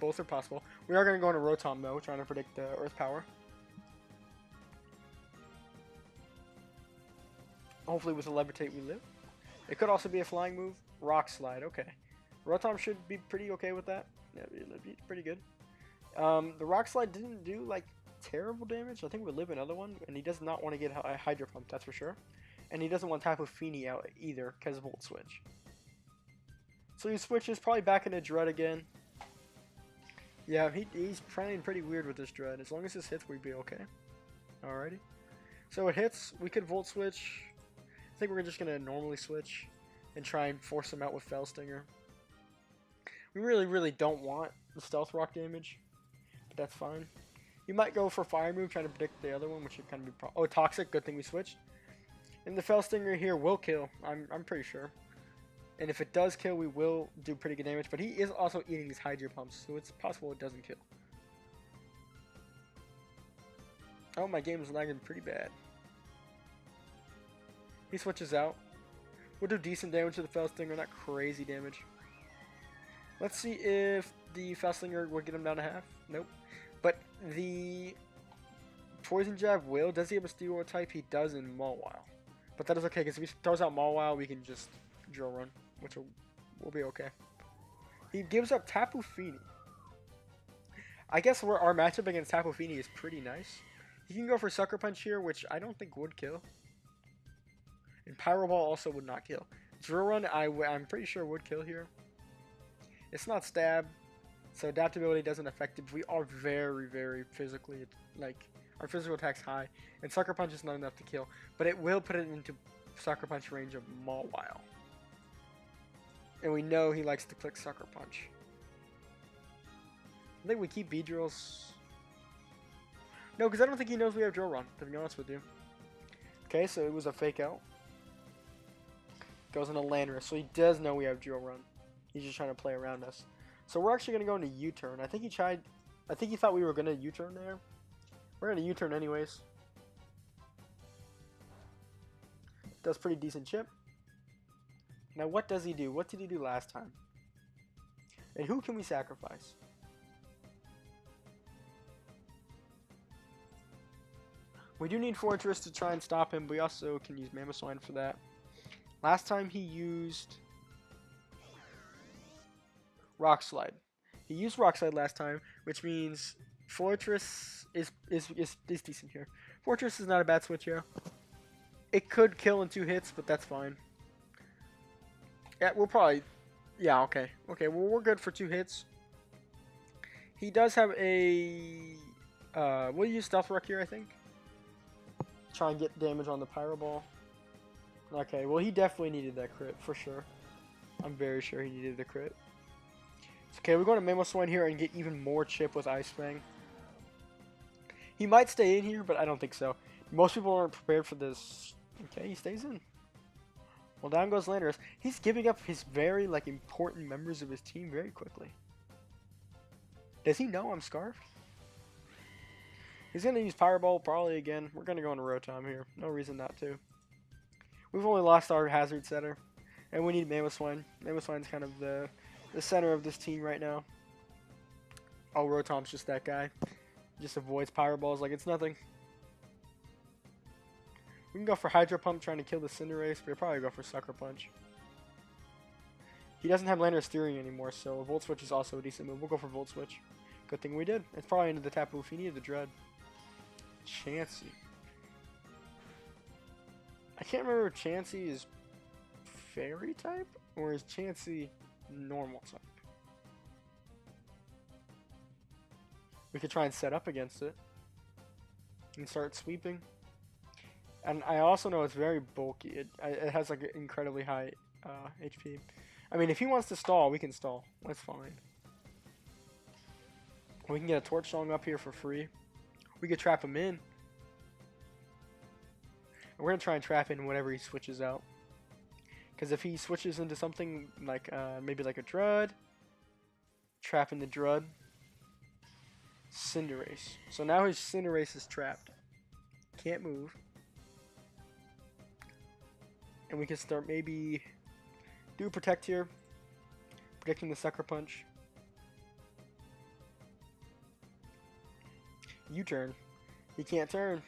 Both are possible. We are going to go into Rotom though, trying to predict the Earth Power. Hopefully with a Levitate we live. It could also be a flying move. Rock Slide, okay. Rotom should be pretty okay with that. Yeah, it'd be pretty good. The Rock Slide didn't do like terrible damage. I think we live another one, and he does not want to get a Hydro Pump, that's for sure. And he doesn't want Tapu Fini out either, because Volt Switch. So he switches probably back into Dread again. Yeah, he's playing pretty weird with this Dread. As long as this hits, we'd be okay. Alrighty. So it hits. We could Volt Switch. I think we're just going to normally switch and try and force him out with Fell Stinger. We really don't want the Stealth Rock damage, but that's fine. You might go for Fire Move, trying to predict the other one, which would kind of be oh, Toxic, good thing we switched. And the Fell Stinger here will kill, I'm pretty sure. And if it does kill, we will do pretty good damage, but he is also eating these Hydro Pumps, so it's possible it doesn't kill. Oh, my game is lagging pretty bad. He switches out. We'll do decent damage to the Fell Stinger, not crazy damage. Let's see if the Fell Stinger will get him down to half. Nope. But the Poison Jab will. Does he have a Steel type? He does in Mawile. But that is okay, because if he throws out Mawile, we can just Drill Run, which will be okay. He gives up Tapu Fini. I guess our matchup against Tapu Fini is pretty nice. He can go for Sucker Punch here, which I don't think would kill. And Pyro Ball also would not kill. Drill Run, I'm pretty sure would kill here. It's not Stab, so adaptability doesn't affect it. We are very physically, like, our physical attack's high. And Sucker Punch is not enough to kill. But it will put it into Sucker Punch range of Mawile. And we know he likes to click Sucker Punch. I think we keep Beedrills. No, because I don't think he knows we have Drill Run, to be honest with you. Okay, so it was a fake out. Goes into Landorus, so he does know we have Drill Run. He's just trying to play around us. So we're actually going to go into U-turn. I think he thought we were going to U-turn there. We're going to U-turn anyways. Does pretty decent chip. Now what does he do? What did he do last time? And who can we sacrifice? We do need Fortress to try and stop him, but we also can use Mamoswine for that. Last time he used Rock Slide. He used Rock Slide last time, which means Fortress is decent here. Fortress is not a bad switch here. It could kill in 2 hits, but that's fine. Yeah, we'll probably... Yeah, okay. Okay, well, we're good for 2 hits. He does have a... we'll use Stealth Rock here, I think. Try and get damage on the Pyro Ball. Okay, well, he definitely needed that crit, for sure. I'm very sure he needed the crit. It's okay, we're going to Mamoswine here and get even more chip with Ice Fang. He might stay in here, but I don't think so. Most people aren't prepared for this. Okay, he stays in. Well, down goes Landorus. He's giving up his very, like, important members of his team very quickly. Does he know I'm Scarf? He's going to use Fireball probably again. We're going to go into Rotom here. No reason not to. We've only lost our Hazard Setter. And we need Mamoswine. Mamoswine's kind of the center of this team right now. Oh, Rotom's just that guy. Just avoids Pyro Balls like it's nothing. We can go for Hydro Pump trying to kill the Cinderace, but we'll probably go for Sucker Punch. He doesn't have Landorus Steering anymore, so Volt Switch is also a decent move. We'll go for Volt Switch. Good thing we did. It's probably into the Tapu Fini or the Dread. Chansey. I can't remember if Chansey is fairy type or is Chansey normal type. We could try and set up against it and start sweeping. And I also know it's very bulky. It has like an incredibly high HP. I mean, if he wants to stall, we can stall. That's fine. We can get a Torch Song up here for free. We could trap him in. We're going to try and trap in whenever he switches out. Because if he switches into something like, maybe like a Drud, trap in the Drud, Cinderace. So now his Cinderace is trapped. Can't move. And we can start maybe do Protect here. Protecting the Sucker Punch. U-turn. He can't turn.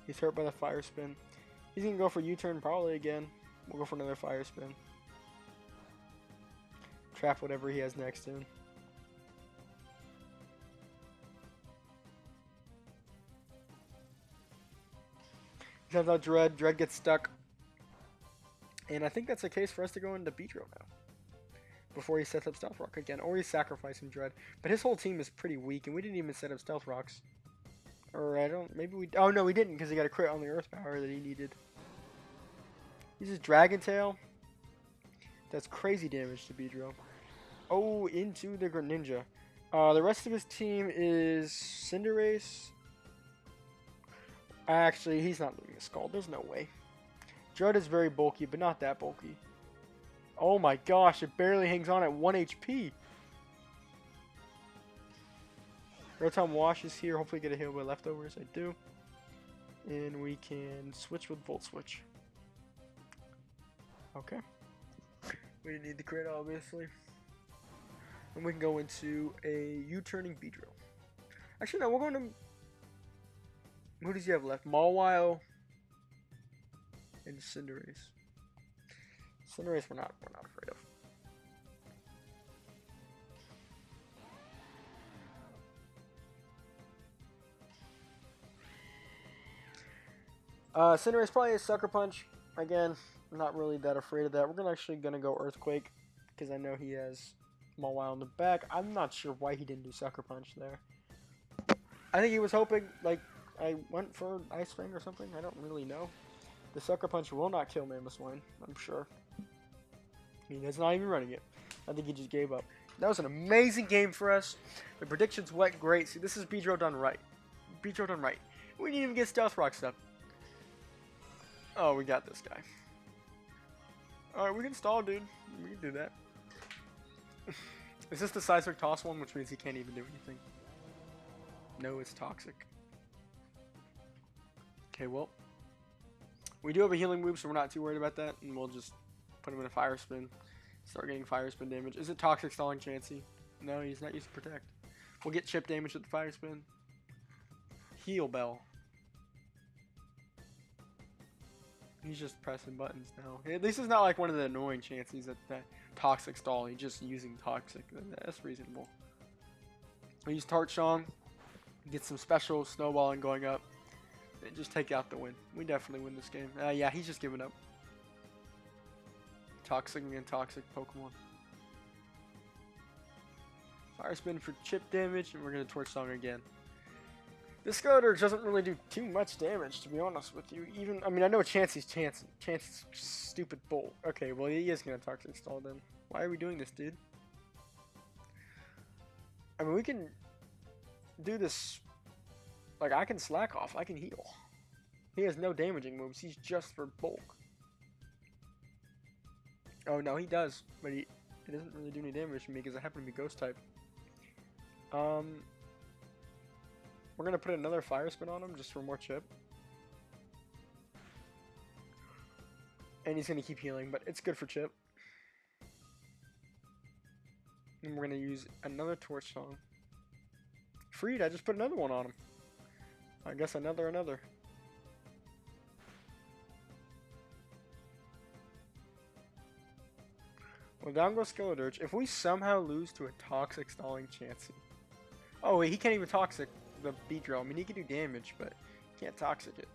He's hurt by the Fire Spin. He's going to go for U-turn probably again. We'll go for another Fire Spin. Trap whatever he has next to him. He comes out Dread. Dread gets stuck. And I think that's the case for us to go into Beedrill now. Before he sets up Stealth Rock again. Or he's sacrificing Dread. But his whole team is pretty weak. And we didn't even set up Stealth Rocks. Or I don't... Maybe we... Oh, no, we didn't. Because he got a crit on the Earth Power that he needed. Uses Dragon Tail. That's crazy damage to Beedrill. Oh, into the Greninja. The rest of his team is Cinderace. Actually, he's not losing a Scald. There's no way. Drud is very bulky, but not that bulky. Oh my gosh, it barely hangs on at 1 HP. Rotom Wash is here. Hopefully get a heal by leftovers. I do. And we can switch with Volt Switch. Okay. We didn't need the crit, obviously. And we can go into a U-turning Beedrill. Actually, no, we're going to... Who does he have left? Mawile and Cinderace. Cinderace we're not afraid of. Cinderace probably a Sucker Punch. Again, I'm not really that afraid of that. We're actually gonna go Earthquake because I know he has Mawile in the back. I'm not sure why he didn't do Sucker Punch there. I think he was hoping, like, I went for Ice Fang or something. I don't really know. The Sucker Punch will not kill Mamoswine, I'm sure. He's not even running it. I think he just gave up. That was an amazing game for us. The predictions went great. See, this is Beedrill done right. Beedrill done right. We didn't even get Stealth Rock stuff. Oh, we got this guy. Alright, we can stall, dude. We can do that. Is this the Seismic Toss one, which means he can't even do anything? No, it's Toxic. Okay, well. We do have a healing move, so we're not too worried about that. And we'll just put him in a Fire Spin. Start getting Fire Spin damage. Is it Toxic stalling Chansey? No, he's not using Protect. We'll get chip damage with the Fire Spin. Heal Bell. He's just pressing buttons now. At least it's not like one of the annoying Chanseys that Toxic stall. He's just using Toxic. That's reasonable. We use Torch Song. Get some special snowballing going up. And just take out the win. We definitely win this game. Yeah, he's just giving up. Toxic and Toxic Pokemon. Fire Spin for chip damage, and we're going to Torch Song again. This Scourge doesn't really do too much damage, to be honest with you. Even, I mean, I know Chansey's stupid bolt. Okay, well, he is going to Toxic Stall then. Why are we doing this, dude? I mean, we can do this. Like, I can slack off. I can heal. He has no damaging moves. He's just for bulk. Oh, no, he does. But he doesn't really do any damage to me because I happen to be Ghost type. We're going to put another Fire Spin on him just for more chip. And he's going to keep healing, but it's good for chip. And we're going to use another Torch Song. Freed, I just put another one on him. I guess another. Well, down goes Skeledirge. If we somehow lose to a Toxic stalling Chansey, Oh wait, he can't even toxic the Beedrill. I mean, he can do damage, but he can't toxic it.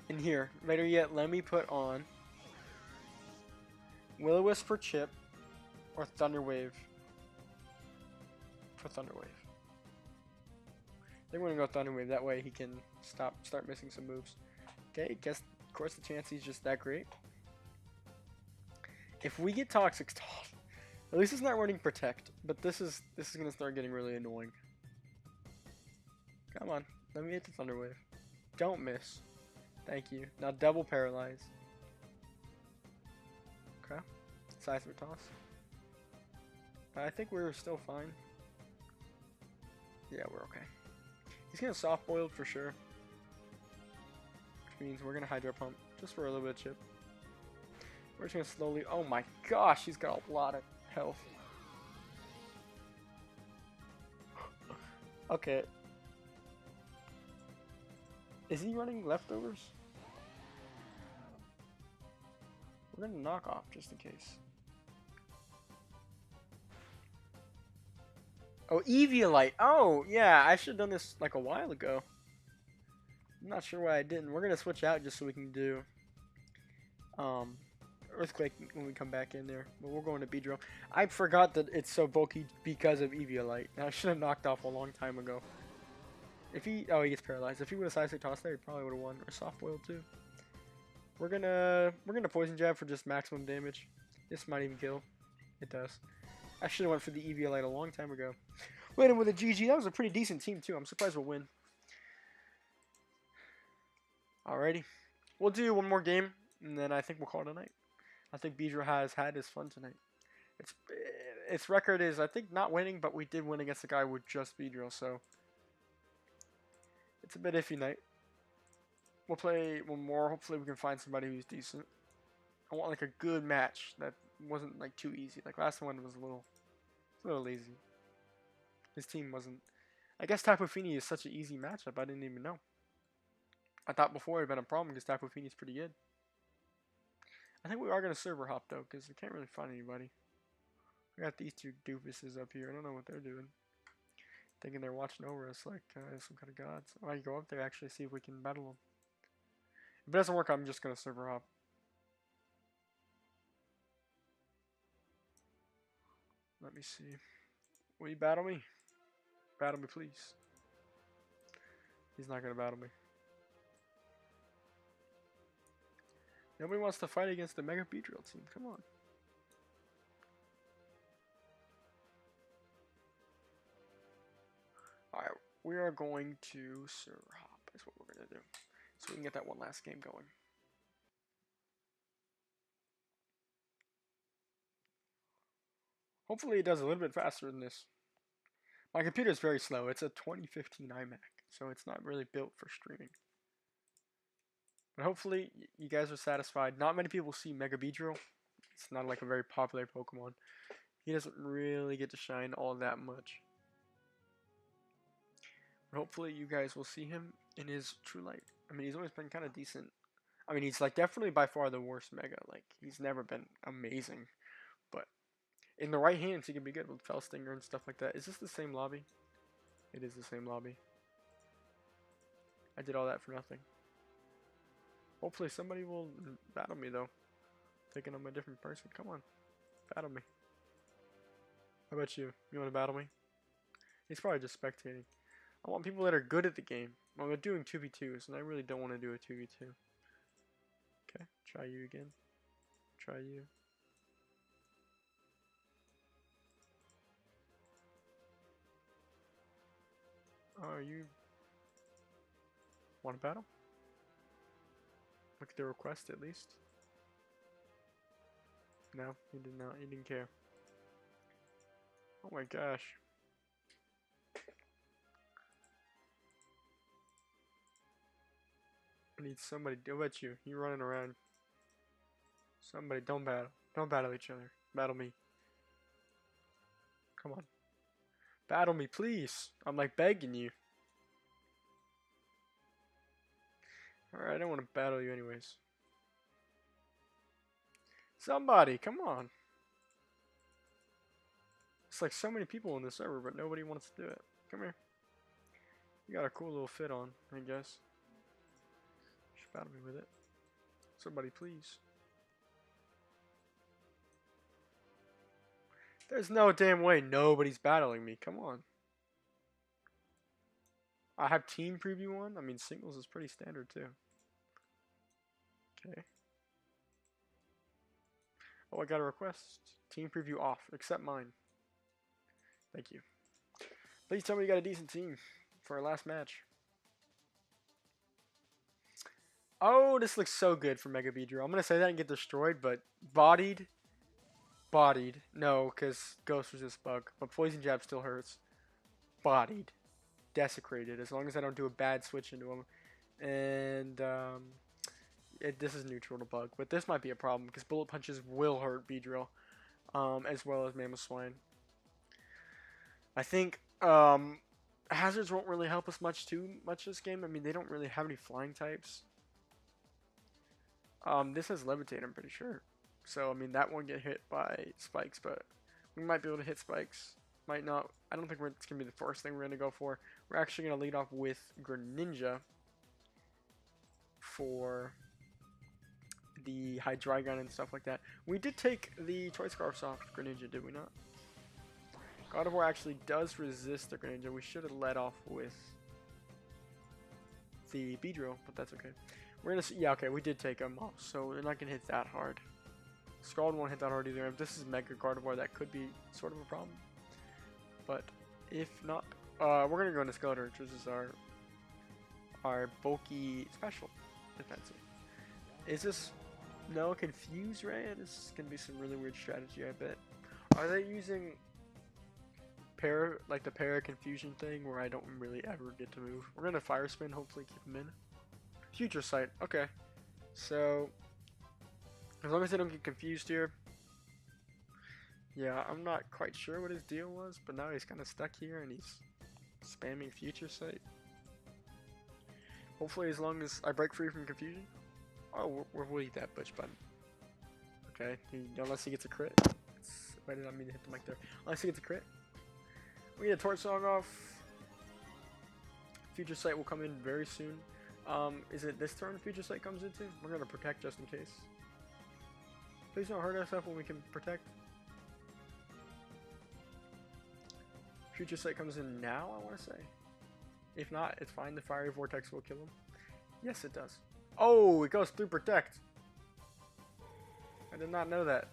And here, better yet, let me put on Will-O-Wisp for Chip or Thunder Wave for Thunder Wave. They're gonna go Thunder Wave. That way he can start missing some moves. Okay, guess of course the chance he's just that great. If we get Toxic Stalled, at least it's not running Protect. But this is gonna start getting really annoying. Come on, let me hit the Thunder Wave. Don't miss. Thank you. Now double Paralyze. Okay. Seismic Toss. I think we're still fine. Yeah, we're okay. He's gonna Soft Boiled for sure. Which means we're gonna Hydro Pump just for a little bit of chip. We're just gonna slowly. Oh my gosh, he's got a lot of health. Okay. Is he running Leftovers? We're gonna knock off just in case. Oh, Eviolite. Oh, yeah, I should have done this like a while ago. I'm not sure why I didn't. We're gonna switch out just so we can do Earthquake when we come back in there. But we're going to Beedrill. I forgot that it's so bulky because of Eviolite. I should have knocked off a long time ago. If he gets paralyzed. If he would have Seismic Toss there, he probably would have won. Or Soft Boiled too. We're gonna Poison Jab for just maximum damage. This might even kill. It does. I should have went for the Eviolite a long time ago. Winning with a GG. That was a pretty decent team too. I'm surprised we'll win. Alrighty. We'll do one more game, and then I think we'll call it a night. I think Beedrill has had his fun tonight. Its record is, I think, not winning, but we did win against a guy with just Beedrill, so it's a bit iffy night. We'll play one more. Hopefully we can find somebody who's decent. I want like a good match that wasn't like too easy. Like last one was a little lazy. His team wasn't. I guess Tapu Fini is such an easy matchup. I didn't even know. I thought before it had been a problem because Tapu Fini is pretty good. I think we are gonna server hop though, because we can't really find anybody. We got these two doofuses up here. I don't know what they're doing. Thinking they're watching over us like some kind of gods. I might go up there actually see if we can battle them. If it doesn't work, I'm just gonna server hop. Let me see. Will you battle me? Battle me, please. He's not gonna battle me. Nobody wants to fight against the Mega Beedrill team. Come on. Alright, we are going to server hop. That's what we're gonna do. So we can get that one last game going. Hopefully it does a little bit faster than this. My computer is very slow. It's a 2015 iMac, so it's not really built for streaming. But hopefully you guys are satisfied. Not many people see Mega Beedrill. It's not like a very popular Pokemon. He doesn't really get to shine all that much. But hopefully you guys will see him in his true light. I mean, he's always been kind of decent. I mean, he's like definitely by far the worst Mega. Like, he's never been amazing. But in the right hands, he can be good with Felstinger and stuff like that. Is this the same lobby? It is the same lobby. I did all that for nothing. Hopefully somebody will battle me though. Thinking I'm a different person. Come on. Battle me. How about you? You want to battle me? He's probably just spectating. I want people that are good at the game. Well, we're doing 2v2s, and I really don't want to do a 2v2. Okay, try you again. Try you. Oh, you want to battle? Look at the request at least. No, he did not. He didn't care. Oh my gosh. I need somebody. How about you? You running around. Somebody, don't battle. Don't battle each other. Battle me. Come on. Battle me, please. I'm like begging you. Alright, I don't want to battle you anyways. Somebody, come on. It's like so many people in the server, but nobody wants to do it. Come here. You got a cool little fit on, I guess. Just battle me with it. Somebody please. There's no damn way nobody's battling me. Come on. I have team preview on. I mean, singles is pretty standard too. Okay. Oh, I got a request. Team preview off. Accept mine. Thank you. Please tell me you got a decent team for our last match. Oh, this looks so good for Mega Beedrill. I'm going to say that and get destroyed, but bodied. Bodied. No, because Ghost Resist bug. But Poison Jab still hurts. Bodied. Desecrated. As long as I don't do a bad switch into him. And this is neutral to bug. But this might be a problem because Bullet Punches will hurt Beedrill. As well as Mammoth Swine. I think hazards won't really help us too much this game. I mean, they don't really have any flying types. This has Levitate, I'm pretty sure. So, I mean, that won't get hit by spikes, but we might be able to hit spikes. Might not. I don't think it's going to be the first thing we're going to go for. We're actually going to lead off with Greninja for the Hydreigon and stuff like that. We did take the Choice Scarfs off Greninja, did we not? God of War actually does resist the Greninja. We should have led off with the Beedrill, but that's okay. We're gonna see. Yeah, okay, we did take him off, so we're not gonna hit that hard. Scald won't hit that hard either. If this is Mega Gardevoir, that could be sort of a problem. But if not, we're gonna go into Skeletor, which is our bulky special defensive. Is this no Confuse Ray? This is gonna be some really weird strategy, I bet. Are they using the para confusion thing where I don't really ever get to move? We're gonna Fire Spin, hopefully keep him in. Future Sight, okay. So as long as I don't get confused here. Yeah, I'm not quite sure what his deal was, but now he's kind of stuck here and he's spamming Future Sight. Hopefully as long as I break free from confusion. Oh, we'll eat that Butch button. Okay, unless he gets a crit. I did not mean to hit the mic there. Unless he gets a crit. We get a Torch Song off. Future Sight will come in very soon. Is it this turn Future Sight comes into? We're gonna protect just in case. Please don't hurt ourselves when we can protect. Future Sight comes in now, I want to say. If not, it's fine. The Fiery Vortex will kill him. Yes, it does. Oh, it goes through Protect. I did not know that.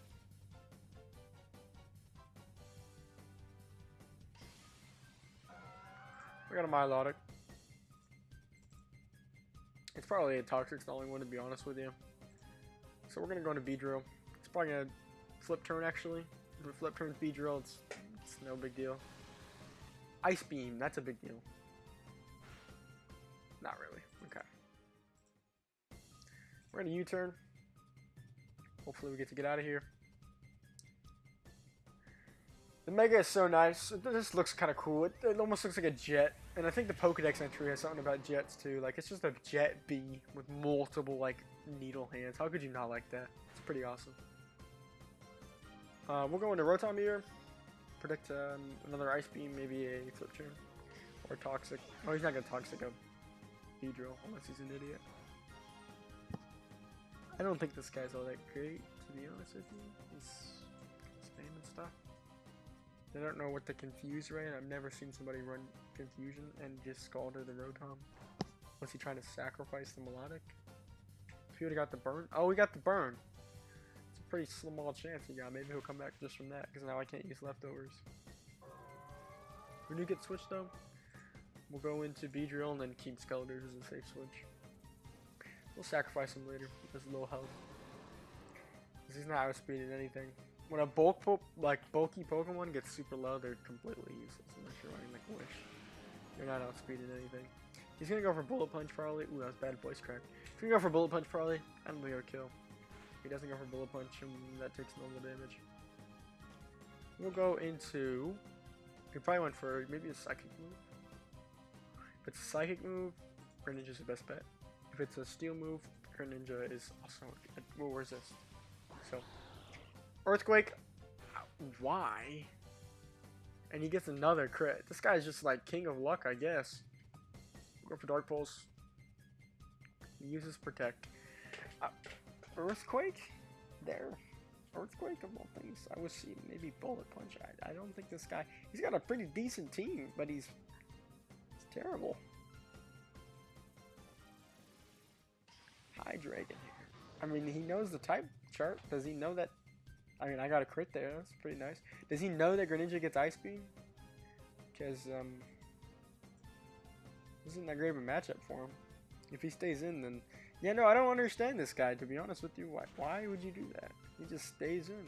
We got a Milotic. It's probably a Toxic's the only one, to be honest with you. So we're going to go into Beedrill. It's probably going to flip turn, actually. If it flip turns Beedrill, it's no big deal. Ice Beam, that's a big deal. Not really. Okay. We're going to U-turn. Hopefully we get to get out of here. The Mega is so nice. This looks kind of cool. It almost looks like a jet. And I think the Pokedex entry has something about jets too. Like, it's just a jet bee with multiple, like, needle hands. How could you not like that? It's pretty awesome. We'll go into Rotom here. Predict another Ice Beam, maybe a Flip Turn. Or Toxic. Oh, he's not going to Toxic a Beedrill unless he's an idiot. I don't think this guy's all that great, to be honest with you. He's spamming stuff. I don't know what the Confuse Ray, and I've never seen somebody run Confusion and just Scalded the Rotom. Was he trying to sacrifice the Melodic? If he would have got the burn. Oh, we got the burn. It's a pretty small chance he got. Maybe he'll come back just from that, because now I can't use leftovers. When you get switched though, we'll go into Beedrill and then keep Skeletors as a safe switch. We'll sacrifice him later with his low health. Because he's not outspeeding anything. When a bulky Pokemon gets super low, they're completely useless unless you're running like Wish. You're not outspeeding anything. He's gonna go for Bullet Punch probably. Ooh, that was bad voice crack. If you go for Bullet Punch probably, I don't think it'll kill. If he doesn't go for Bullet Punch, and that takes normal damage. We'll go into. He probably went for maybe a Psychic move. If it's a Psychic move, Greninja's the best bet. If it's a Steel move, Greninja is also will resist. So. Earthquake, why? And he gets another crit. This guy's just like king of luck, I guess. Go for Dark Pulse. He uses Protect. Earthquake? There. Earthquake of all things. I was seeing maybe Bullet Punch. I don't think this guy... He's got a pretty decent team, but he's terrible. Hydreigon here. I mean, he knows the type chart. Does he know that... I mean, I got a crit there. That's pretty nice. Does he know that Greninja gets Ice Beam? Because, this isn't that great of a matchup for him. If he stays in, then... Yeah, no, I don't understand this guy, to be honest with you. Why would you do that? He just stays in.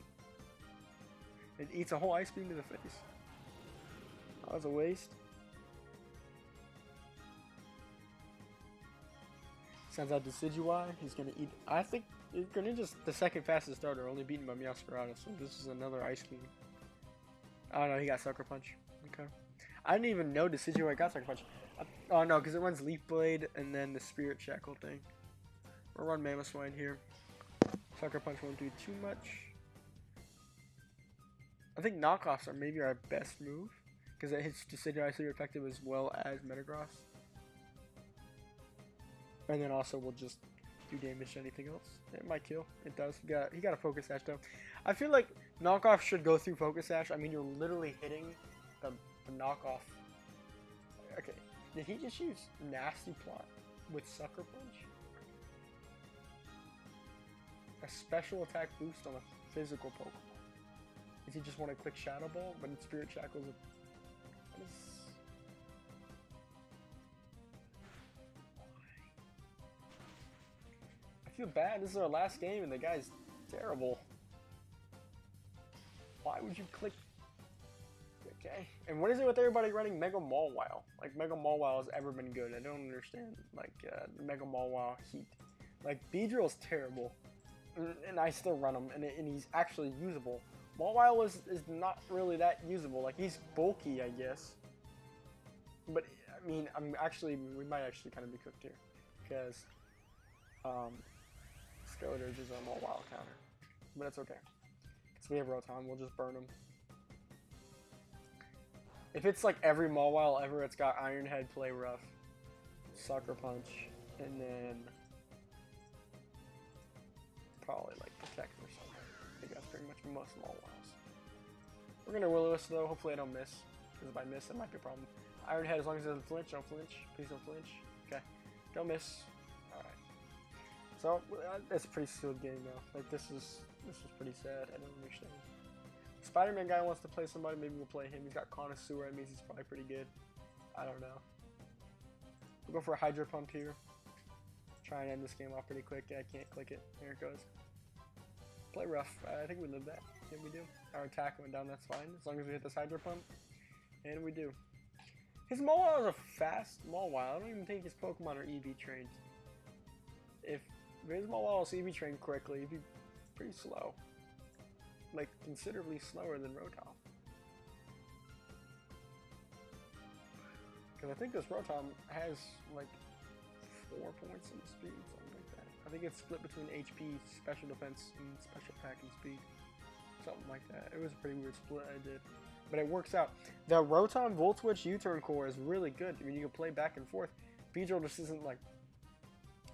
It eats a whole Ice Beam to the face. That was a waste. Sends out Decidueye. He's going to eat... I think Greninja's the second fastest starter, only beaten by Meowscarada, so this is another Ice Beam. Oh no, he got Sucker Punch. Okay. I didn't even know Decidueye got Sucker Punch. Oh no, because it runs Leaf Blade and then the Spirit Shackle thing. We'll run Mamoswine here. Sucker Punch won't do too much. I think knockoffs are maybe our best move, because it hits Decidueye super effective as well as Metagross. And then also we'll just do damage to anything else. It might kill. It does. He got a Focus Sash though. I feel like knockoff should go through Focus Sash. I mean, you're literally hitting the knockoff. Okay. Did he just use Nasty Plot with Sucker Punch? A special attack boost on a physical Pokemon. Does he just want to click Shadow Ball, but in Spirit Shackles? I feel bad. This is our last game, and the guy's terrible. Why would you click? Okay. And what is it with everybody running Mega Mawile? Like, Mega Mawile has ever been good. I don't understand, like, the Mega Mawile heat. Like, Beedrill's terrible. And I still run him, and he's actually usable. Mawile is not really that usable. Like, he's bulky, I guess. But, I mean, we might actually kind of be cooked here. Because, Skeletor's is a Mawile counter. But it's okay. Because we have Rotom, we'll just burn him. If it's like every Mawile ever, it's got Iron Head, Play Rough, Sucker Punch, and then probably like Protect or something. I think that's pretty much most Mawiles. We're gonna Will-O-Wisp though. Hopefully I don't miss, because if I miss, it might be a problem. Iron Head, as long as it doesn't flinch, don't flinch. Please don't flinch. Okay, don't miss. All right. So it's a pretty sealed game now. Like this is pretty sad. I don't understand. Spider-Man guy wants to play somebody, maybe we'll play him. He's got Connoisseur, that means he's probably pretty good. I don't know. We'll go for a Hydro Pump here. Try and end this game off pretty quick. Yeah, I can't click it. There it goes. Play rough. I think we live that. Yeah, we do. Our attack went down, that's fine. As long as we hit this Hydro Pump. And we do. His Mawile is a fast Mawile. I don't even think his Pokemon are EV trained. If his Mawile is EV trained correctly, he'd be pretty slow. Like, considerably slower than Rotom. Because I think this Rotom has, like, 4 points in speed, something like that. I think it's split between HP, Special Defense, and Special Attack and Speed. Something like that. It was a pretty weird split I did. But it works out. The Rotom Volt Switch U-Turn core is really good. I mean, you can play back and forth. Beedrill just isn't, like,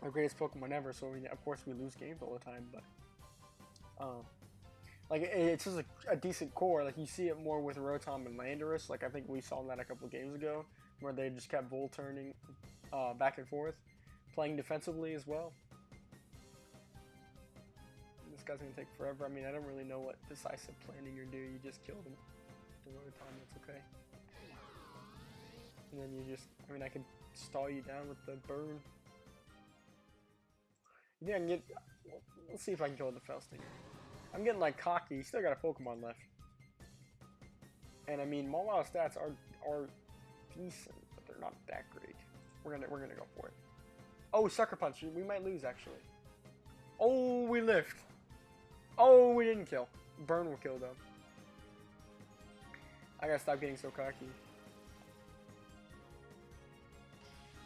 our greatest Pokemon ever, so, I mean, of course, we lose games all the time, but... like, it's just a decent core. Like, you see it more with Rotom and Landorus. Like, I think we saw that a couple games ago, where they just kept Volt turning back and forth, playing defensively as well. This guy's gonna take forever. I mean, I don't really know what decisive planning you're doing. You just killed him. The Rotom, that's okay. And then you just, I mean, I could stall you down with the burn. Yeah, I can get, let's see if I can kill the Felstinger. I'm getting like cocky. He's still got a Pokemon left. And I mean, Mawile stats are decent, but they're not that great. We're gonna go for it. Oh, Sucker Punch. We might lose actually. Oh, we lift. Oh, we didn't kill. Burn will kill though. I gotta stop getting so cocky.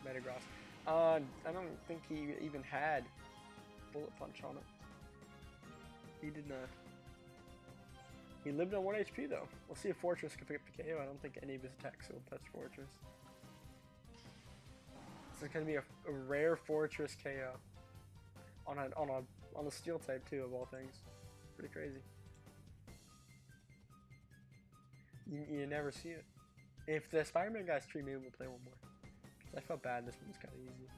Metagross. I don't think he even had Bullet Punch on it. He did not. He lived on 1 HP though. We'll see if Fortress can pick up the KO. I don't think any of his attacks will touch Fortress. This is gonna be a rare Fortress KO on a steel type too, of all things. Pretty crazy. You never see it. If the Spider-Man guy's tree, maybe we'll play one more. I felt bad. This one's kind of easy.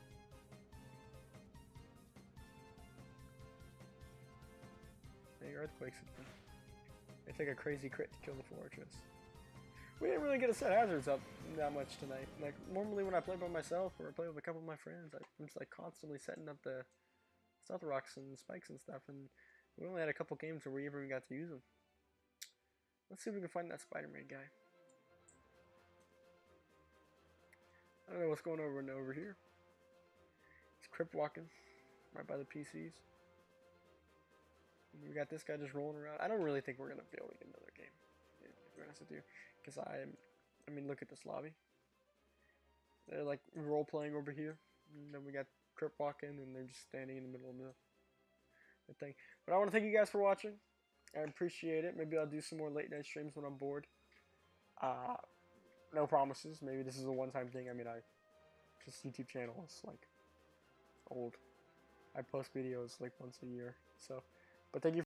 Hey, Earthquakes. They take a crazy crit to kill the Fortress. We didn't really get to set hazards up that much tonight. Like, normally when I play by myself or I play with a couple of my friends, I'm just like constantly setting up the stealth rocks and spikes and stuff, and we only had a couple games where we even got to use them. Let's see if we can find that Spider-Man guy. I don't know what's going on over here. He's crypt walking right by the PCs. We got this guy just rolling around. I don't really think we're gonna be able to get another game, to be honest with you, because I mean, look at this lobby. They're like role playing over here, and then we got crypt walking, and they're just standing in the middle of the thing. But I want to thank you guys for watching. I appreciate it. Maybe I'll do some more late night streams when I'm bored. No promises. Maybe this is a one-time thing. I mean, this YouTube channel is like old. I post videos like once a year. So, but thank you.